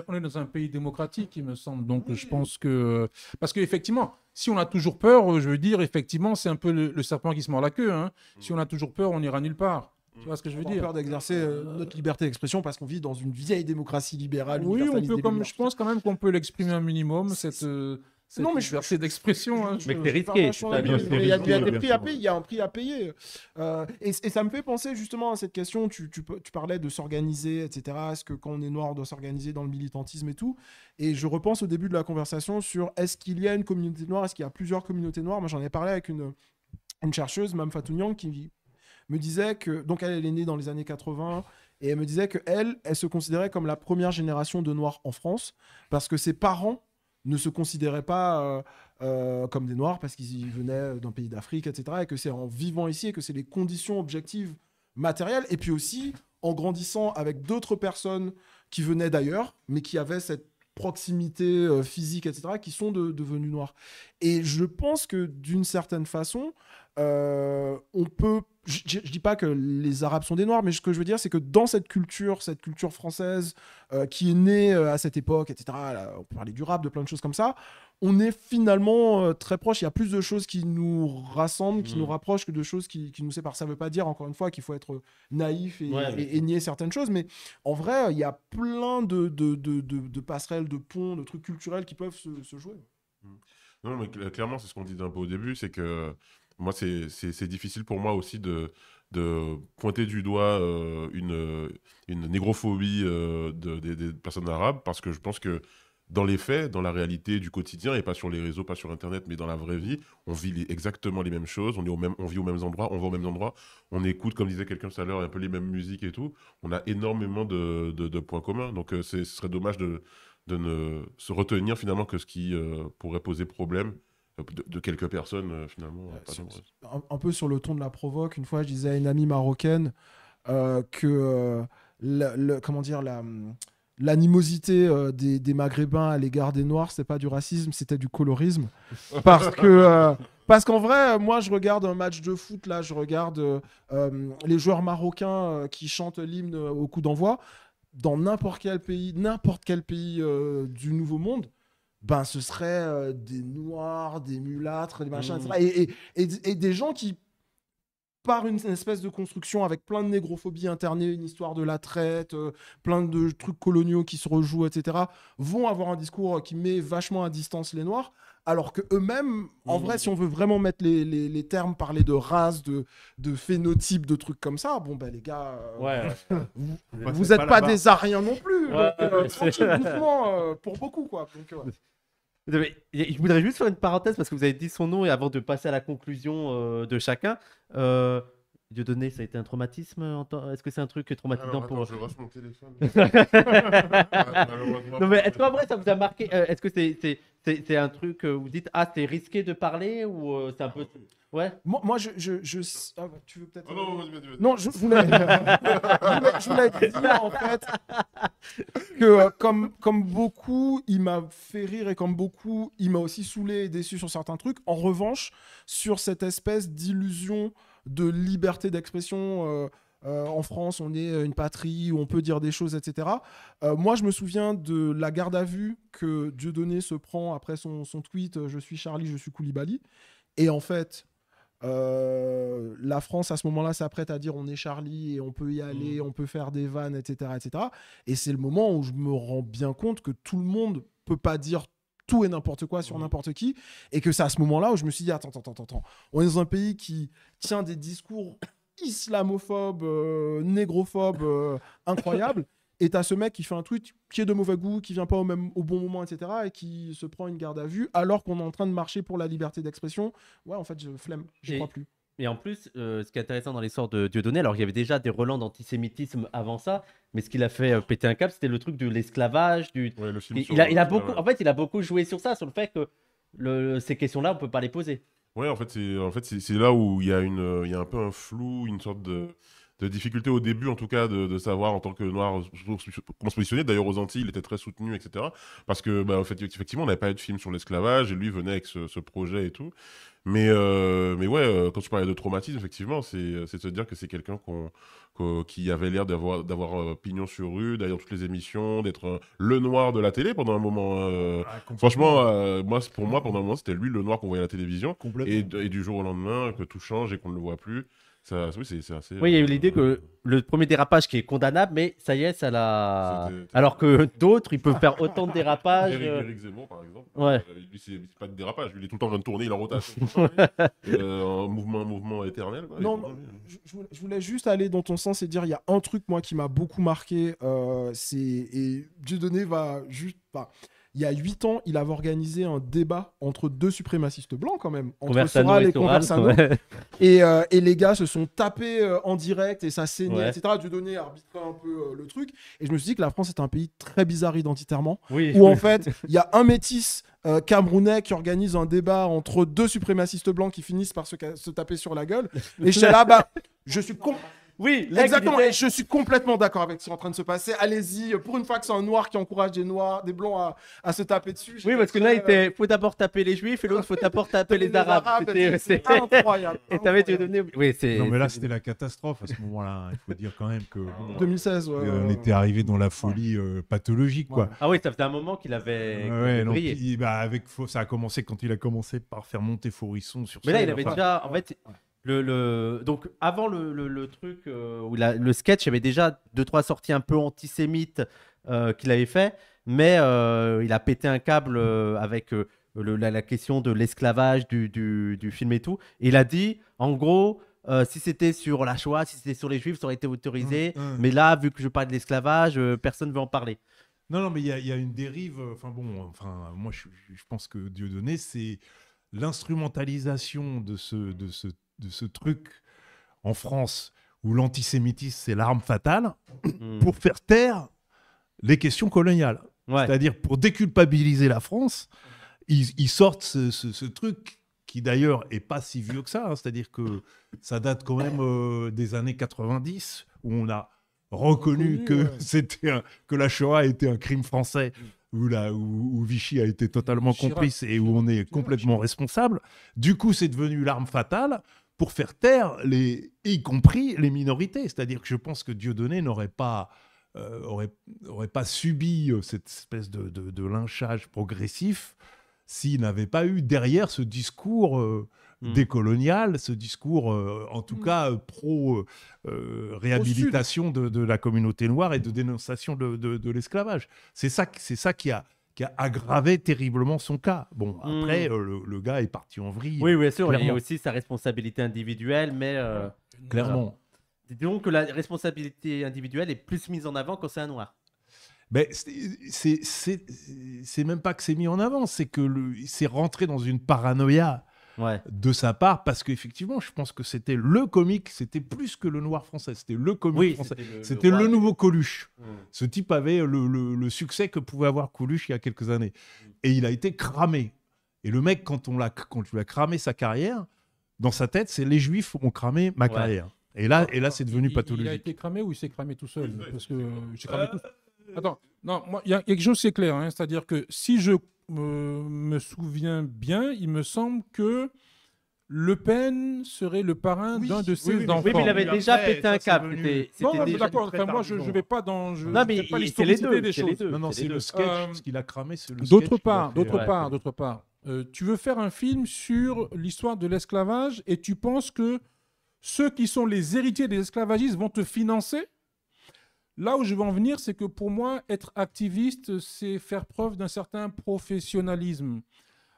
On est dans un pays démocratique, il me semble. Donc, je pense que... Parce qu'effectivement, si on a toujours peur, je veux dire, effectivement, c'est un peu le serpent qui se mord la queue. Hein. Si on a toujours peur, on n'ira nulle part. Tu vois ce que je veux dire? On a peur d'exercer notre liberté d'expression parce qu'on vit dans une vieille démocratie libérale. Oui, on peut, je pense quand même qu'on peut l'exprimer un minimum, cette liberté d'expression. Hein, mais c'est risqué. Il y a des prix à payer, il y a un prix à payer. Et ça me fait penser justement à cette question, tu parlais de s'organiser, etc. Est-ce que quand on est noir, on doit s'organiser dans le militantisme et tout? Et je repense au début de la conversation sur est-ce qu'il y a une communauté noire, est-ce qu'il y a plusieurs communautés noires? Moi, j'en ai parlé avec une chercheuse, Mme Fatou Niang, qui me disait que, donc elle est née dans les années 80, et elle me disait qu'elle se considérait comme la première génération de Noirs en France, parce que ses parents ne se considéraient pas comme des Noirs, parce qu'ils venaient d'un pays d'Afrique, etc., et que c'est en vivant ici, et que c'est les conditions objectives matérielles, et puis aussi en grandissant avec d'autres personnes qui venaient d'ailleurs, mais qui avaient cette proximité physique, etc., qui sont devenus noirs. Et je pense que d'une certaine façon, on peut... Je dis pas que les Arabes sont des Noirs, mais ce que je veux dire, c'est que dans cette culture française qui est née à cette époque, etc., là, on peut parler du rap, de plein de choses comme ça, on est finalement très proche. Il y a plus de choses qui nous rassemblent, qui nous rapprochent, que de choses qui nous séparent. Ça ne veut pas dire, encore une fois, qu'il faut être naïf et nier certaines choses, mais en vrai, il y a plein de passerelles, de ponts, de trucs culturels qui peuvent se jouer. Non, mais clairement, c'est ce qu'on disait un peu au début, c'est que moi, c'est difficile pour moi aussi de pointer du doigt une négrophobie des personnes arabes, parce que je pense que dans les faits, dans la réalité du quotidien, et pas sur les réseaux, pas sur Internet, mais dans la vraie vie, on vit exactement les mêmes choses, on vit aux mêmes endroits, on va aux mêmes endroits, on écoute, comme disait quelqu'un tout à l'heure, un peu les mêmes musiques et tout. On a énormément de points communs, donc ce serait dommage de ne se retenir finalement que ce qui pourrait poser problème de quelques personnes finalement. Un peu sur le ton de la provoque, une fois je disais à une amie marocaine que comment dire, l'animosité des Maghrébins à l'égard des Noirs, c'est pas du racisme, c'était du colorisme. Parce qu'en vrai, moi, je regarde un match de foot, là, je regarde les joueurs marocains qui chantent l'hymne au coup d'envoi. Dans n'importe quel pays du Nouveau Monde, ben, ce serait des Noirs, des mulâtres, des machins, etc. Et des gens qui, par une espèce de construction avec plein de négrophobie internée, une histoire de la traite, plein de trucs coloniaux qui se rejouent, etc., vont avoir un discours qui met vachement à distance les Noirs, alors qu'eux-mêmes, en vrai, si on veut vraiment mettre les termes, parler de race, de phénotype, de trucs comme ça, bon, ben les gars, vous n'êtes pas des Ariens non plus, donc, tranquille, doucement, pour beaucoup, quoi. Donc, Je voudrais juste faire une parenthèse parce que vous avez dit son nom et avant de passer à la conclusion de chacun. Dieudonné, ça a été un traumatisme Est-ce que c'est un truc traumatisant pour... Je rush mon téléphone. Non mais est-ce qu'en vrai ça vous a marqué Est-ce que c'est un truc où vous dites c'est risqué de parler ou c'est un peu... Ouais. Moi tu veux peut-être... non, vas-y. Non, je voulais dire en fait que comme beaucoup, il m'a fait rire et comme beaucoup, il m'a aussi saoulé et déçu sur certains trucs. En revanche, sur cette espèce d'illusion de liberté d'expression, en France, on est une patrie où on peut dire des choses, etc. Moi, je me souviens de la garde à vue que Dieudonné se prend après son tweet « Je suis Charlie, je suis Koulibaly ». Et en fait... la France à ce moment-là s'apprête à dire on est Charlie et on peut y aller, on peut faire des vannes, etc., etc. Et c'est le moment où je me rends bien compte que tout le monde peut pas dire tout et n'importe quoi sur n'importe qui, et que c'est à ce moment-là où je me suis dit attends, on est dans un pays qui tient des discours islamophobes, négrophobes, incroyables. Et t'as ce mec qui fait un tweet qui est de mauvais goût, qui vient pas au bon moment, etc. et qui se prend une garde à vue alors qu'on est en train de marcher pour la liberté d'expression. Ouais, en fait, flemme, j'y crois plus. Et en plus, ce qui est intéressant dans l'histoire de Dieudonné, alors il y avait déjà des relents d'antisémitisme avant ça, mais ce qu'il a fait péter un câble, c'était le truc de l'esclavage. Il a beaucoup, en fait, il a beaucoup joué sur ça, sur le fait que ces questions-là, on peut pas les poser. Ouais, en fait, c'est là où il y a un peu un flou, une sorte de difficulté au début, en tout cas, de savoir en tant que noir comment se positionner. D'ailleurs, aux Antilles, il était très soutenu, etc. Parce que, en fait, effectivement, on n'avait pas eu de film sur l'esclavage et lui venait avec ce projet et tout. Mais ouais, quand tu parlais de traumatisme, effectivement, c'est de se dire que c'est quelqu'un qui avait l'air d'avoir pignon sur rue, d'aller dans toutes les émissions, d'être le noir de la télé pendant un moment. Franchement, pour moi, pendant un moment, c'était lui le noir qu'on voyait à la télévision. Et du jour au lendemain, que tout change et qu'on ne le voit plus. Oui, c'est assez... Oui, il y a eu l'idée que le premier dérapage qui est condamnable, mais ça y est, ça l'a... Alors que d'autres, ils peuvent faire autant de dérapages. Éric Zemmour, par exemple. Ouais. Lui, c'est pas de dérapage. Lui, il est tout le temps en train de tourner, il est en rotation. Un mouvement éternel. Quoi. Non, je voulais juste aller dans ton sens et dire, il y a un truc, moi, qui m'a beaucoup marqué. Et Dieudonné va juste... il y a 8 ans, il avait organisé un débat entre deux suprémacistes blancs, quand même. Entre Soral et Conversano. Ouais. Et les gars se sont tapés en direct et ça saignait, etc. Dieudonné arbitrait un peu le truc. Et je me suis dit que la France est un pays très bizarre identitairement. Où en fait, il y a un métis camerounais qui organise un débat entre deux suprémacistes blancs qui finissent par se taper sur la gueule. Et j'étais là, je suis Oui, l'ex, Exactement, il et était- je suis complètement d'accord avec ce qui est en train de se passer. Allez-y, pour une fois que c'est un noir qui encourage des blancs à se taper dessus. Oui, parce que là, il était faut d'abord taper les juifs et l'autre, faut d'abord taper les arabes. C'est incroyable. Et t'avais dû incroyable. donner. Oui, c'est. Non, mais là, c'est- c'était la catastrophe à ce moment-là. Il faut dire quand même que bon, 2016, ouais. on était arrivé dans la folie pathologique, quoi. Ouais. Ah oui, ça faisait un moment qu'il avait Ouais, donc, brillé. ça a commencé quand il a commencé par faire monter Faurisson sur Mais là, scène, il avait enfin, déjà, en fait, donc avant le truc où le sketch, il y avait déjà 2-3 sorties un peu antisémites qu'il avait fait, mais il a pété un câble avec la question de l'esclavage du film et tout. Et il a dit, en gros, si c'était sur la Shoah, si c'était sur les Juifs, ça aurait été autorisé. Mais là, vu que je parle de l'esclavage, personne ne veut en parler. Non, mais il y a une dérive. Moi, je pense que Dieudonné, c'est l'instrumentalisation de ce truc en France où l'antisémitisme, c'est l'arme fatale, Hmm. pour faire taire les questions coloniales. Ouais. C'est-à-dire, pour déculpabiliser la France, ils sortent ce truc qui, d'ailleurs, est pas si vieux que ça. Hein. C'est-à-dire que ça date quand même des années 90, où on a reconnu que, que la Shoah était un crime français, où Vichy a été totalement Chirac. complice et où on est complètement responsable. Du coup, c'est devenu l'arme fatale pour faire taire, y compris les minorités. C'est-à-dire que je pense que Dieudonné n'aurait pas, aurait pas subi cette espèce de lynchage progressif s'il n'avait pas eu derrière ce discours décolonial, ce discours, en tout cas, pro-réhabilitation de la communauté noire et de dénonciation de l'esclavage. C'est ça qui a aggravé terriblement son cas. Bon, après, le gars est parti en vrille. Oui, bien sûr, il y a clairement. aussi sa responsabilité individuelle, mais Clairement. disons que la responsabilité individuelle est plus mise en avant quand c'est un noir. Mais c'est même pas que c'est mis en avant, c'est que c'est rentré dans une paranoïa Ouais. de sa part, parce qu'effectivement, je pense que c'était le comique, c'était plus que le noir français, c'était le comique français. C'était roi le du- nouveau Coluche. Mm. Ce type avait le succès que pouvait avoir Coluche il y a quelques années. Et il a été cramé. Et le mec, quand tu lui as cramé sa carrière, dans sa tête, c'est les Juifs ont cramé ma carrière. Et là, c'est devenu Il a pathologique. été cramé ou il s'est cramé tout seul? Parce que il s'est cramé tout seul. Attends, non, moi, il y a quelque chose qui est clair, hein, c'est-à-dire que si je me souviens bien, il me semble que Le Pen serait le parrain d'un de ses enfants. Oui, mais il avait Après, déjà pété un ça, c'est câble. venu- C'était Non, mais déjà- d'accord, très enfin, moi je tardivement. ne vais pas dans. Je Non, mais sais pas c'est les l'historicité deux. des c'est les choses. deux, Non, c'est c'est les le deux. sketch. Ce qu'il a cramé, c'est le sketch. D'autre qu'il a part, fait, d'autre part, tu veux faire un film sur l'histoire de l'esclavage et tu penses que ceux qui sont les héritiers des esclavagistes vont te financer? Là où je veux en venir, c'est que pour moi, être activiste, c'est faire preuve d'un certain professionnalisme.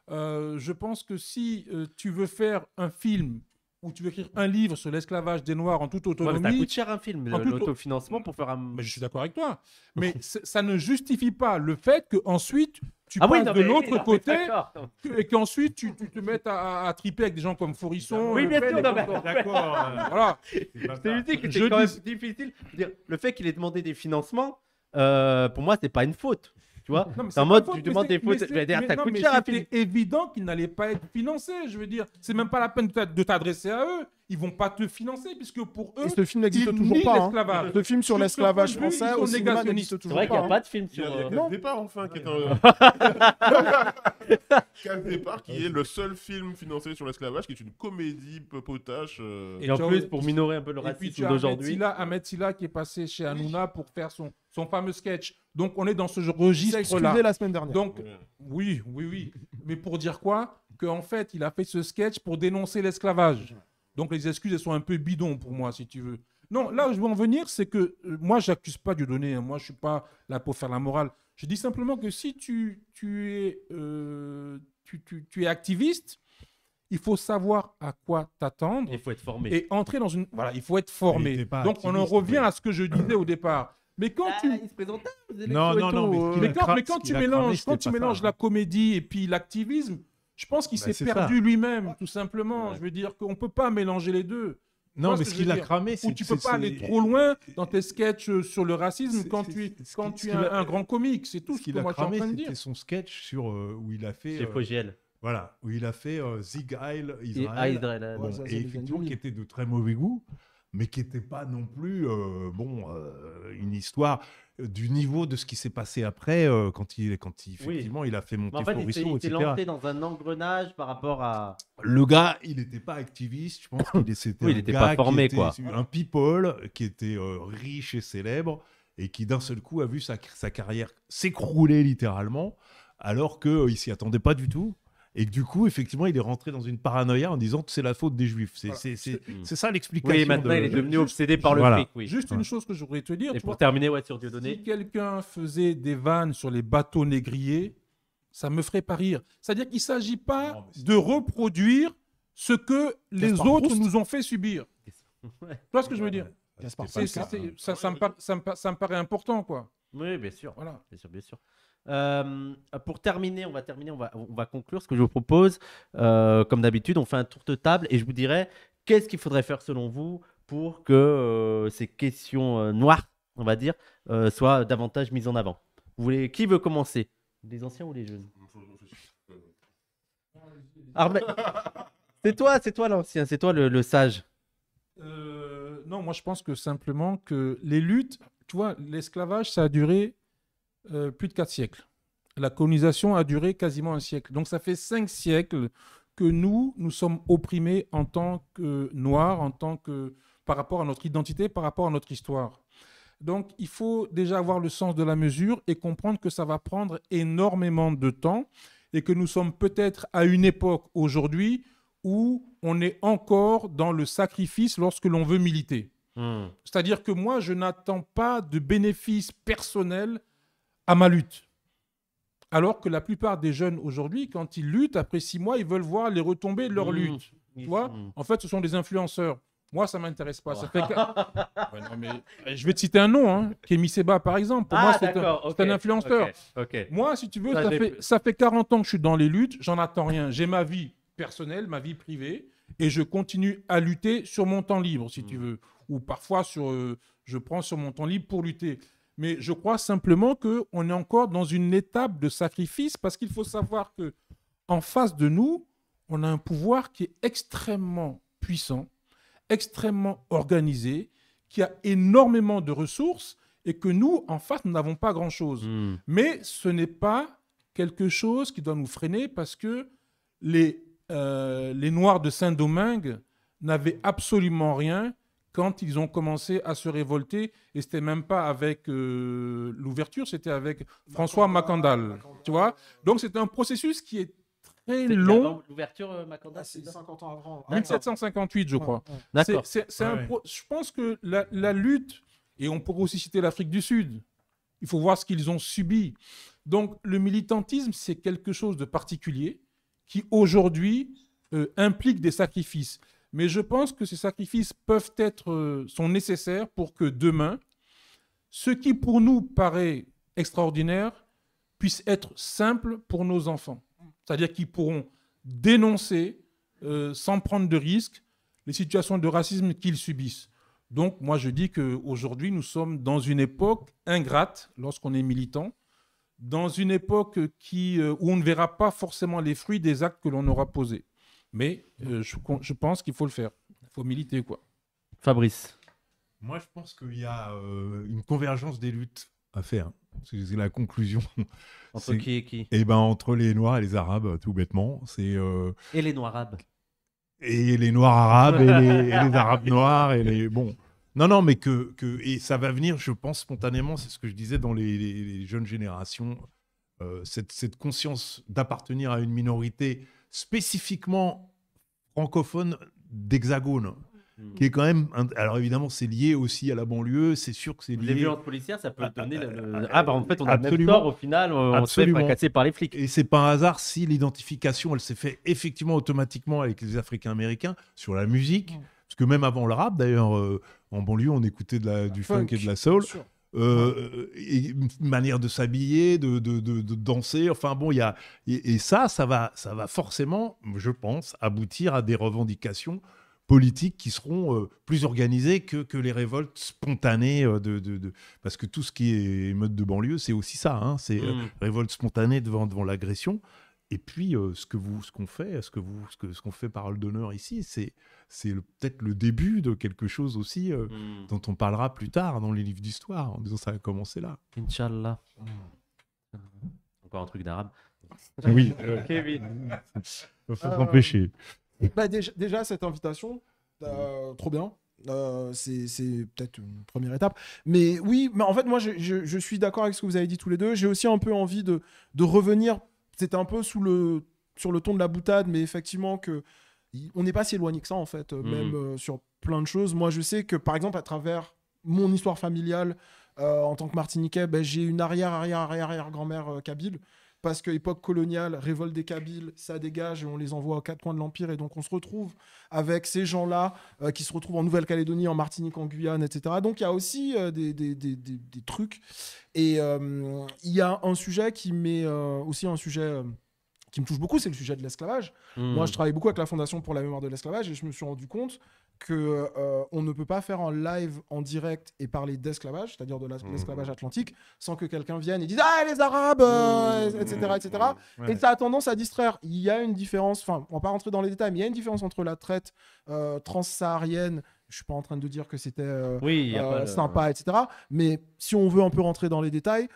Je pense que si tu veux faire un film ou tu veux écrire un livre sur l'esclavage des Noirs en toute Ouais, mais ça autonomie, coûte cher un film, En tout- l'autofinancement pour faire un. mais je suis d'accord avec toi. Mais ça ne justifie pas le fait qu'ensuite, tu Ah oui, passes non, de mais oui, l'autre non, mais côté d'accord. et qu'ensuite tu te mettes à triper avec des gens comme Faurisson. Oui, Le bien Pen sûr, et non, mais- consorts. D'accord. Voilà. Je t'ai dit que Je c'était quand même dis- difficile. Je veux dire, le fait qu'il ait demandé des financements, pour moi, c'est pas une faute. Tu vois, Non, mais c'est en pas mode, faute, tu mais demandes c'est- des fautes. mais Je veux dire, mais ça non, coûte mais cher un film. c'était évident qu'ils n'allaient pas être financés. Je veux dire, c'est même pas la peine de t'adresser à eux. Ils vont pas te financer puisque pour eux, Et ce film n'existe ils toujours nient pas. Hein. l'esclavage. Ce film sur Sur ce l'esclavage point de vue, français ils au sont cinéma négationnistes. n'existe C'est toujours vrai qu'il n'y a pas. pas de film Il y sur. a Non. Casse Départ, enfin, qui est Casse Départ, qui est le seul film financé sur l'esclavage, qui est une comédie potache. Et en Tu vois, plus, pour minorer un peu le Et puis tu racisme as d'aujourd'hui. Ahmed Silla qui est passé chez Hanouna pour faire son fameux sketch. Donc on est dans ce Il s'est registre-là. excusé la semaine dernière. Donc oui. Mais pour dire quoi? Qu'en fait, il a fait ce sketch pour dénoncer l'esclavage. Donc les excuses, elles sont un peu bidons pour moi, si tu veux. Non, là où je veux en venir, c'est que moi, j'accuse pas Dieudonné. Hein. Moi, je suis pas là pour faire la morale. Je dis simplement que si tu es activiste, il faut savoir à quoi t'attendre Il faut être formé. et entrer dans une... Voilà, il faut être Il formé. était pas Donc on en activiste, revient ouais. à ce que je disais au départ. Mais quand tu... Il se présentait aux élections Non, et non, tout, non, mais ce qu'il a Mais quand ce tu qu'il a cramé, mélanges, c'était pas ça, hein. la comédie et puis l'activisme, je pense qu'il Bah, s'est c'est perdu ça. lui-même, tout simplement. Je veux dire qu'on ne peut pas mélanger les deux. Non, vois mais ce ce que je qu'il veux a dire cramé, Ou c'est tu peux pas aller trop loin dans tes sketchs sur le racisme quand tu es un grand comique. C'est tout Ce ce qu'il que a moi je suis en cramé, train de dire. c'était son sketch sur où il a fait Chez Fogiel. voilà, où il a fait Zig Heil Et Israël. Israël. Bon, Ouais, ça, et c'est les effectivement, années qui était de très mauvais goût. mais qui n'était pas non plus une histoire du niveau de ce qui s'est passé après quand effectivement il a fait monter Mais en fait, Foriso, il s'est etc. lancé dans un engrenage par rapport à. Le gars, il n'était pas activiste, je pense c'était Oui, il un était gars pas formé, qui quoi. était un people qui était riche et célèbre et qui d'un seul coup a vu sa carrière s'écrouler littéralement alors qu'il s'y attendait pas du tout. Et que du coup, effectivement, il est rentré dans une paranoïa en disant que c'est la faute des Juifs. C'est ça l'explication. Oui, maintenant il est devenu obsédé par le Voilà. fric. Oui. Juste une chose que je voudrais te dire. Et tu pour vois, terminer, sur si Dieudonné. quelqu'un faisait des vannes sur les bateaux négriers, ça me ferait pas rire. C'est-à-dire qu'il ne s'agit pas Non, mais de reproduire ce que les Gaspard autres Proust. nous ont fait subir. Ouais. Tu vois ce que je veux dire? Gaspard C'est- Proust. ça me paraît important, quoi. Oui, bien sûr. Voilà. Bien sûr, bien sûr. Pour terminer, on va conclure. Ce que je vous propose, comme d'habitude, on fait un tour de table et je vous dirai qu'est-ce qu'il faudrait faire selon vous pour que ces questions noires, on va dire, soient davantage mises en avant. Qui veut commencer? Les anciens ou les jeunes? Armel, c'est toi l'ancien, c'est toi le sage. Non, moi je pense que simplement que les luttes, tu vois, l'esclavage, ça a duré plus de 4 siècles. La colonisation a duré quasiment un siècle. Donc ça fait 5 siècles que nous sommes opprimés en tant que Noirs, par rapport à notre identité, par rapport à notre histoire. Donc il faut déjà avoir le sens de la mesure et comprendre que ça va prendre énormément de temps et que nous sommes peut-être à une époque aujourd'hui où on est encore dans le sacrifice lorsque l'on veut militer. C'est-à-dire que moi, je n'attends pas de bénéfices personnels à ma lutte. Alors que la plupart des jeunes aujourd'hui, quand ils luttent, après 6 mois, ils veulent voir les retombées de leur lutte. Tu vois? En fait, ce sont des influenceurs. Moi, ça ne m'intéresse pas. Ça fait que... Ouais, non, mais... Je vais te citer un nom, hein, Kémy Séba, par exemple. Pour moi, c'est un influenceur. Ok. Moi, si tu veux, Ça, ça fait 40 ans que je suis dans les luttes, j'en attends rien. J'ai ma vie personnelle, ma vie privée, et je continue à lutter sur mon temps libre, si tu veux. Ou parfois, je prends sur mon temps libre pour lutter. Mais je crois simplement qu'on est encore dans une étape de sacrifice parce qu'il faut savoir que en face de nous, on a un pouvoir qui est extrêmement puissant, extrêmement organisé, qui a énormément de ressources et que nous, en face, nous n'avons pas grand-chose. Mais ce n'est pas quelque chose qui doit nous freiner parce que les Noirs de Saint-Domingue n'avaient absolument rien quand ils ont commencé à se révolter. Et ce n'était même pas avec l'ouverture, c'était avec François Macandal. Tu vois? Donc c'est un processus qui est très long. L'ouverture, Macandal, C'est 50 ans avant. 1758, je crois. D'accord. Je pense que la lutte, et on pourrait aussi citer l'Afrique du Sud, il faut voir ce qu'ils ont subi. Donc le militantisme, c'est quelque chose de particulier qui aujourd'hui implique des sacrifices. Mais je pense que ces sacrifices sont nécessaires pour que demain, ce qui pour nous paraît extraordinaire puisse être simple pour nos enfants. C'est-à-dire qu'ils pourront dénoncer, sans prendre de risques, les situations de racisme qu'ils subissent. Donc moi je dis qu'aujourd'hui nous sommes dans une époque ingrate lorsqu'on est militant, dans une époque où on ne verra pas forcément les fruits des actes que l'on aura posés. Mais je pense qu'il faut le faire. Il faut militer, quoi. Fabrice. Moi, je pense qu'il y a une convergence des luttes à faire. C'est la conclusion. Entre qui et qui? Eh ben, entre les Noirs et les Arabes, tout bêtement. Et les Noirs arabes. Et les Noirs arabes et les Arabes noirs. Bon. Non, mais et ça va venir, je pense, spontanément. C'est ce que je disais dans les jeunes générations. Cette conscience d'appartenir à une minorité spécifiquement francophone d'Hexagone, qui est quand même... Alors évidemment, c'est lié aussi à la banlieue, c'est sûr que c'est lié... Les violences policières, ça peut donner... en fait, on a le même Absolument. tort au final, on se fait fracasser par les flics. Et c'est pas un hasard si l'identification, elle s'est faite effectivement automatiquement avec les Africains-Américains sur la musique, parce que même avant le rap, d'ailleurs, en banlieue, on écoutait du funk et de la soul. Et une manière de s'habiller, de danser, enfin bon, il y a et ça va forcément, je pense, aboutir à des revendications politiques qui seront plus organisées que les révoltes spontanées parce que tout ce qui est émeute de banlieue, c'est aussi ça, hein, c'est révolte spontanée devant l'agression. Et puis, ce qu'on fait, ce qu'on fait Parole d'honneur ici, c'est peut-être le début de quelque chose aussi dont on parlera plus tard dans les livres d'histoire, en disant ça a commencé là. Inch'Allah. Encore un truc d'arabe. Oui. Kevin. Faut s'empêcher. Bah, déjà, cette invitation, trop bien. C'est peut-être une première étape. Mais oui, mais en fait, moi, je suis d'accord avec ce que vous avez dit tous les deux. J'ai aussi un peu envie de revenir. C'était un peu sur le ton de la boutade, mais effectivement, on n'est pas si éloigné que ça, en fait, même sur plein de choses. Moi, je sais que, par exemple, à travers mon histoire familiale, en tant que Martiniquais, ben, j'ai une arrière-grand-mère kabyle. Parce que époque coloniale, révolte des Kabyles, ça dégage et on les envoie aux quatre coins de l'Empire. Et donc, on se retrouve avec ces gens-là qui se retrouvent en Nouvelle-Calédonie, en Martinique, en Guyane, etc. Donc, il y a aussi des trucs. Et il y a un sujet qui m'est aussi un sujet qui me touche beaucoup, c'est le sujet de l'esclavage. Moi, je travaille beaucoup avec la Fondation pour la mémoire de l'esclavage et je me suis rendu compte que on ne peut pas faire un live en direct et parler d'esclavage, c'est-à-dire de l'esclavage atlantique, sans que quelqu'un vienne et dise « Ah, les Arabes etc. etc. Ouais. Et ça a tendance à distraire. Il y a une différence, enfin, on va pas rentrer dans les détails, mais il y a une différence entre la traite transsaharienne. Je suis pas en train de dire que c'était Oui, y a pas sympa, etc. Mais si on veut un peu rentrer dans les détails,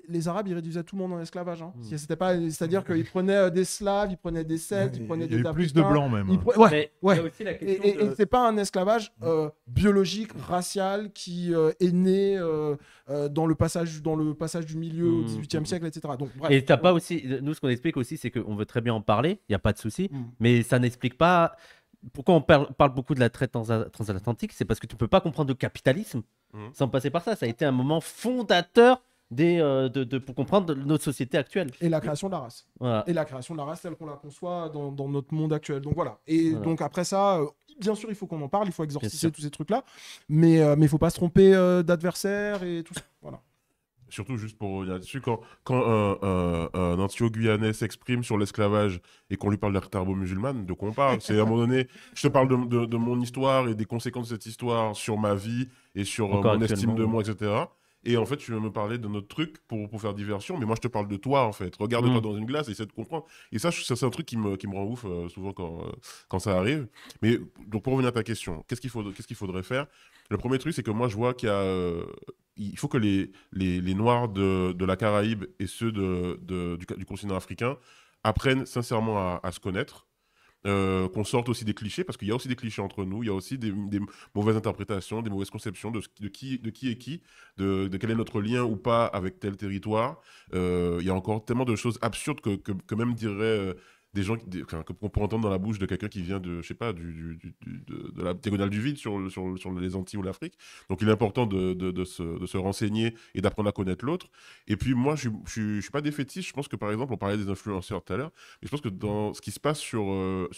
les Arabes, ils réduisaient tout le monde en esclavage. Hein. C'est-à-dire qu'ils prenaient des Slaves, ils prenaient des Celtes, ils prenaient des Il y a eu plus de Africains. blancs même. Mais il y a aussi la question Et c'est pas un esclavage biologique, racial, qui est né dans le passage du milieu au XVIIIe siècle, etc. Donc, bref. Et t'as pas aussi, nous ce qu'on explique aussi, c'est qu'on veut très bien en parler, il n'y a pas de souci, mais ça n'explique pas pourquoi on parle beaucoup de la traite transatlantique, c'est parce que tu peux pas comprendre le capitalisme sans passer par ça. Ça a été un moment fondateur pour comprendre notre société actuelle. Et la création de la race. Voilà. Et la création de la race telle qu'on la conçoit dans notre monde actuel. Donc voilà. Et donc après ça, bien sûr, il faut qu'on en parle, il faut exorciser tous ces trucs-là, mais il faut pas se tromper d'adversaire et tout ça. Voilà. Surtout, juste pour revenir là-dessus, quand un antio-guyanais s'exprime sur l'esclavage et qu'on lui parle de la musulmane, de quoi on parle? C'est à un moment donné, je te parle de mon histoire et des conséquences de cette histoire sur ma vie et sur mon estime de moi, etc. Et en fait, tu viens me parler de notre truc pour faire diversion, mais moi, je te parle de toi, en fait. Regarde-toi dans une glace et essaie de comprendre. Et ça, c'est un truc qui me rend ouf souvent quand ça arrive. Mais donc, pour revenir à ta question, qu'est-ce qu'il faudrait faire? Le premier truc, c'est que moi, je vois il faut que les Noirs de la Caraïbe et ceux du continent africain apprennent sincèrement à se connaître. Qu'on sorte aussi des clichés, parce qu'il y a aussi des clichés entre nous, il y a aussi des mauvaises interprétations, des mauvaises conceptions de qui est qui, de quel est notre lien ou pas avec tel territoire. Il y a encore tellement de choses absurdes que même diraient des gens qu'on pourrait entendre dans la bouche de quelqu'un qui vient de, je sais pas, de la diagonale du vide sur les Antilles ou l'Afrique. Donc il est important de se renseigner et d'apprendre à connaître l'autre. Et puis moi, je suis pas défaitiste. Je pense que par exemple, on parlait des influenceurs tout à l'heure, mais je pense que dans ce qui se passe sur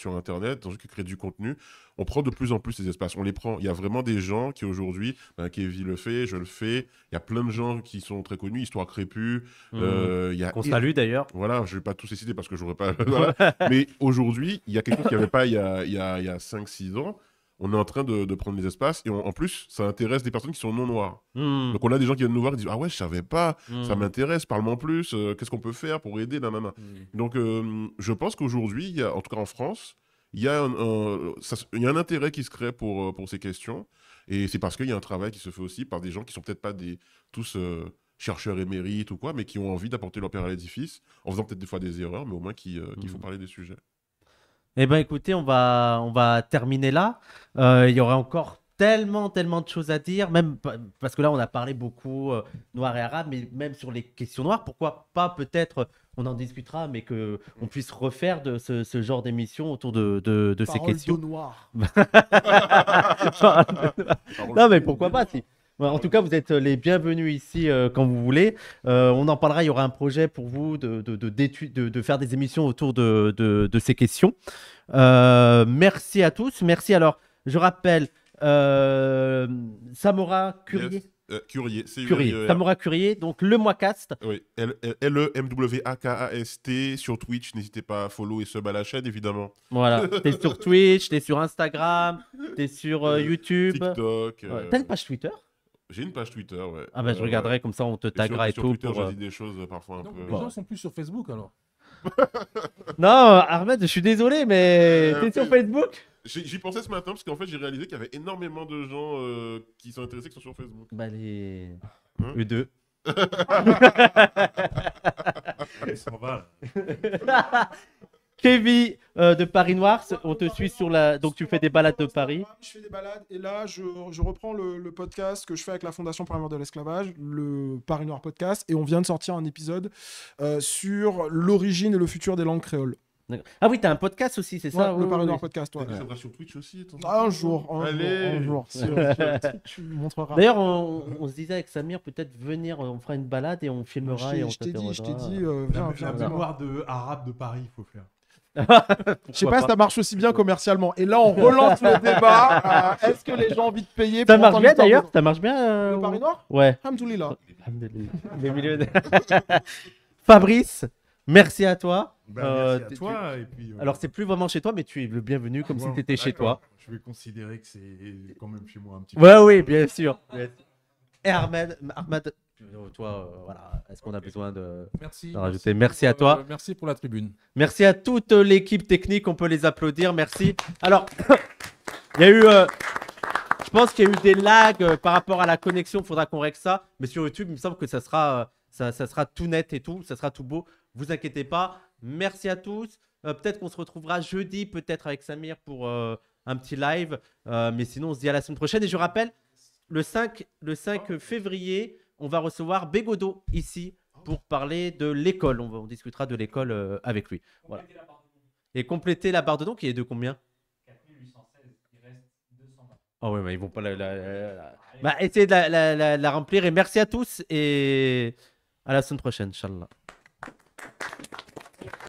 Internet, dans ceux qui créent du contenu, on prend de plus en plus ces espaces. On les prend. Il y a vraiment des gens qui aujourd'hui, Kevin le fait, je le fais. Il y a plein de gens qui sont très connus, Histoire Crépue. Qu'on salue d'ailleurs. Voilà, je vais pas tous les citer parce que j'aurais pas. Voilà. Mais aujourd'hui, il y a quelque chose qu'il n'y avait pas il y a 5-6 ans. On est en train de prendre les espaces et en plus, ça intéresse des personnes qui sont non noires. Donc on a des gens qui viennent nous voir et disent « Ah ouais, je savais pas, ça m'intéresse, parle-moi en plus, qu'est-ce qu'on peut faire pour aider, nanana. » Donc je pense qu'aujourd'hui, en tout cas en France, il y a un intérêt qui se crée pour ces questions. Et c'est parce qu'il y a un travail qui se fait aussi par des gens qui sont peut-être pas tous chercheurs émérites ou quoi, mais qui ont envie d'apporter leur pierre à l'édifice, en faisant peut-être des fois des erreurs, mais au moins qu'il faut parler des sujets. Eh bien, écoutez, on va terminer là. Il y aurait encore tellement de choses à dire, même parce que là, on a parlé beaucoup noir et arabe, mais même sur les questions noires, pourquoi pas peut-être, on en discutera, mais qu'on puisse refaire de ce genre d'émission autour de ces questions. Parole de noir. Non, mais pourquoi pas si. En tout cas, vous êtes les bienvenus ici quand vous voulez. On en parlera, il y aura un projet pour vous de faire des émissions autour de ces questions. Merci à tous. Merci. Alors, je rappelle, Samora Curier. Yes. Curier, c'est Curier. Samora Curier, donc le Moicast. Oui, L-E-M-W-A-K-A-S-T sur Twitch. N'hésitez pas à follow et sub à la chaîne, évidemment. Voilà, t'es sur Twitch, t'es sur Instagram, t'es sur YouTube. TikTok. T'as une page Twitter? J'ai une page Twitter, ouais. Ah bah je regarderai, comme ça on te taguera et sur tout. Twitter, je dis des choses parfois un Donc, peu. les gens sont plus sur Facebook alors. Non, Ahmed, je suis désolé, mais t'es sur Facebook? J'y pensais ce matin parce qu'en fait, j'ai réalisé qu'il y avait énormément de gens qui sont intéressés qui sont sur Facebook. Bah, les. Hein Eux deux. Il s'en va. Kevin de Paris Noir, on te suit sur la. Donc, tu fais des balades de Paris. Je fais des balades et là, je reprends le podcast que je fais avec la Fondation pour la mort de l'esclavage, le Paris Noir podcast, et on vient de sortir un épisode sur l'origine et le futur des langues créoles. D'accord. Ah oui, t'as un podcast aussi, c'est ça? Ouais, le Oui, Paris oui, Noir oui. podcast, ouais. Tu viendras sur Twitch aussi de temps en Ah, un temps. jour, Allez. un jour. Tu me montreras. D'ailleurs, on se disait avec Samir, peut-être venir, on fera une balade et on filmera et on Je t'ai dit, t'interrogera. viens, La viens. mémoire de arabe de Paris, il faut faire. Je sais pas si ça marche aussi bien commercialement. Et là, on relance le débat. Est-ce que les gens ont envie de payer Ça pour marche entendre bien l'histoire d'ailleurs? de- Ça marche bien Le Paris Noir Ouais. Alhamdoulilah. Les millionnaires. Fabrice, merci à toi. Merci à tu- toi. Et puis, Alors, c'est plus vraiment chez toi, mais tu es le bienvenu, comme si bon, tu étais chez toi. d'accord. Je vais considérer que c'est quand même chez moi un petit Ouais, oui, bien sûr. Et Ahmed, toi, voilà, est-ce qu'on a besoin de. Merci. d'en rajouter? Merci à toi. Merci pour la tribune. Merci à toute l'équipe technique, on peut les applaudir, merci. Alors, il y a eu. Je pense qu'il y a eu des lags par rapport à la connexion, il faudra qu'on règle ça. Mais sur YouTube, il me semble que ça sera tout net et tout, ça sera tout beau. Vous inquiétez pas. Merci à tous. Peut-être qu'on se retrouvera jeudi, peut-être avec Samir pour un petit live. Mais sinon, on se dit à la semaine prochaine. Et je rappelle, le 5 février, on va recevoir Bégodo ici pour parler de l'école. On discutera de l'école avec lui. Voilà. Et compléter la barre de nom qui est de combien? 4816, il reste 220. Ah ouais, mais ils vont pas Bah, essayez de la remplir. Et merci à tous et à la semaine prochaine, Inch'Allah.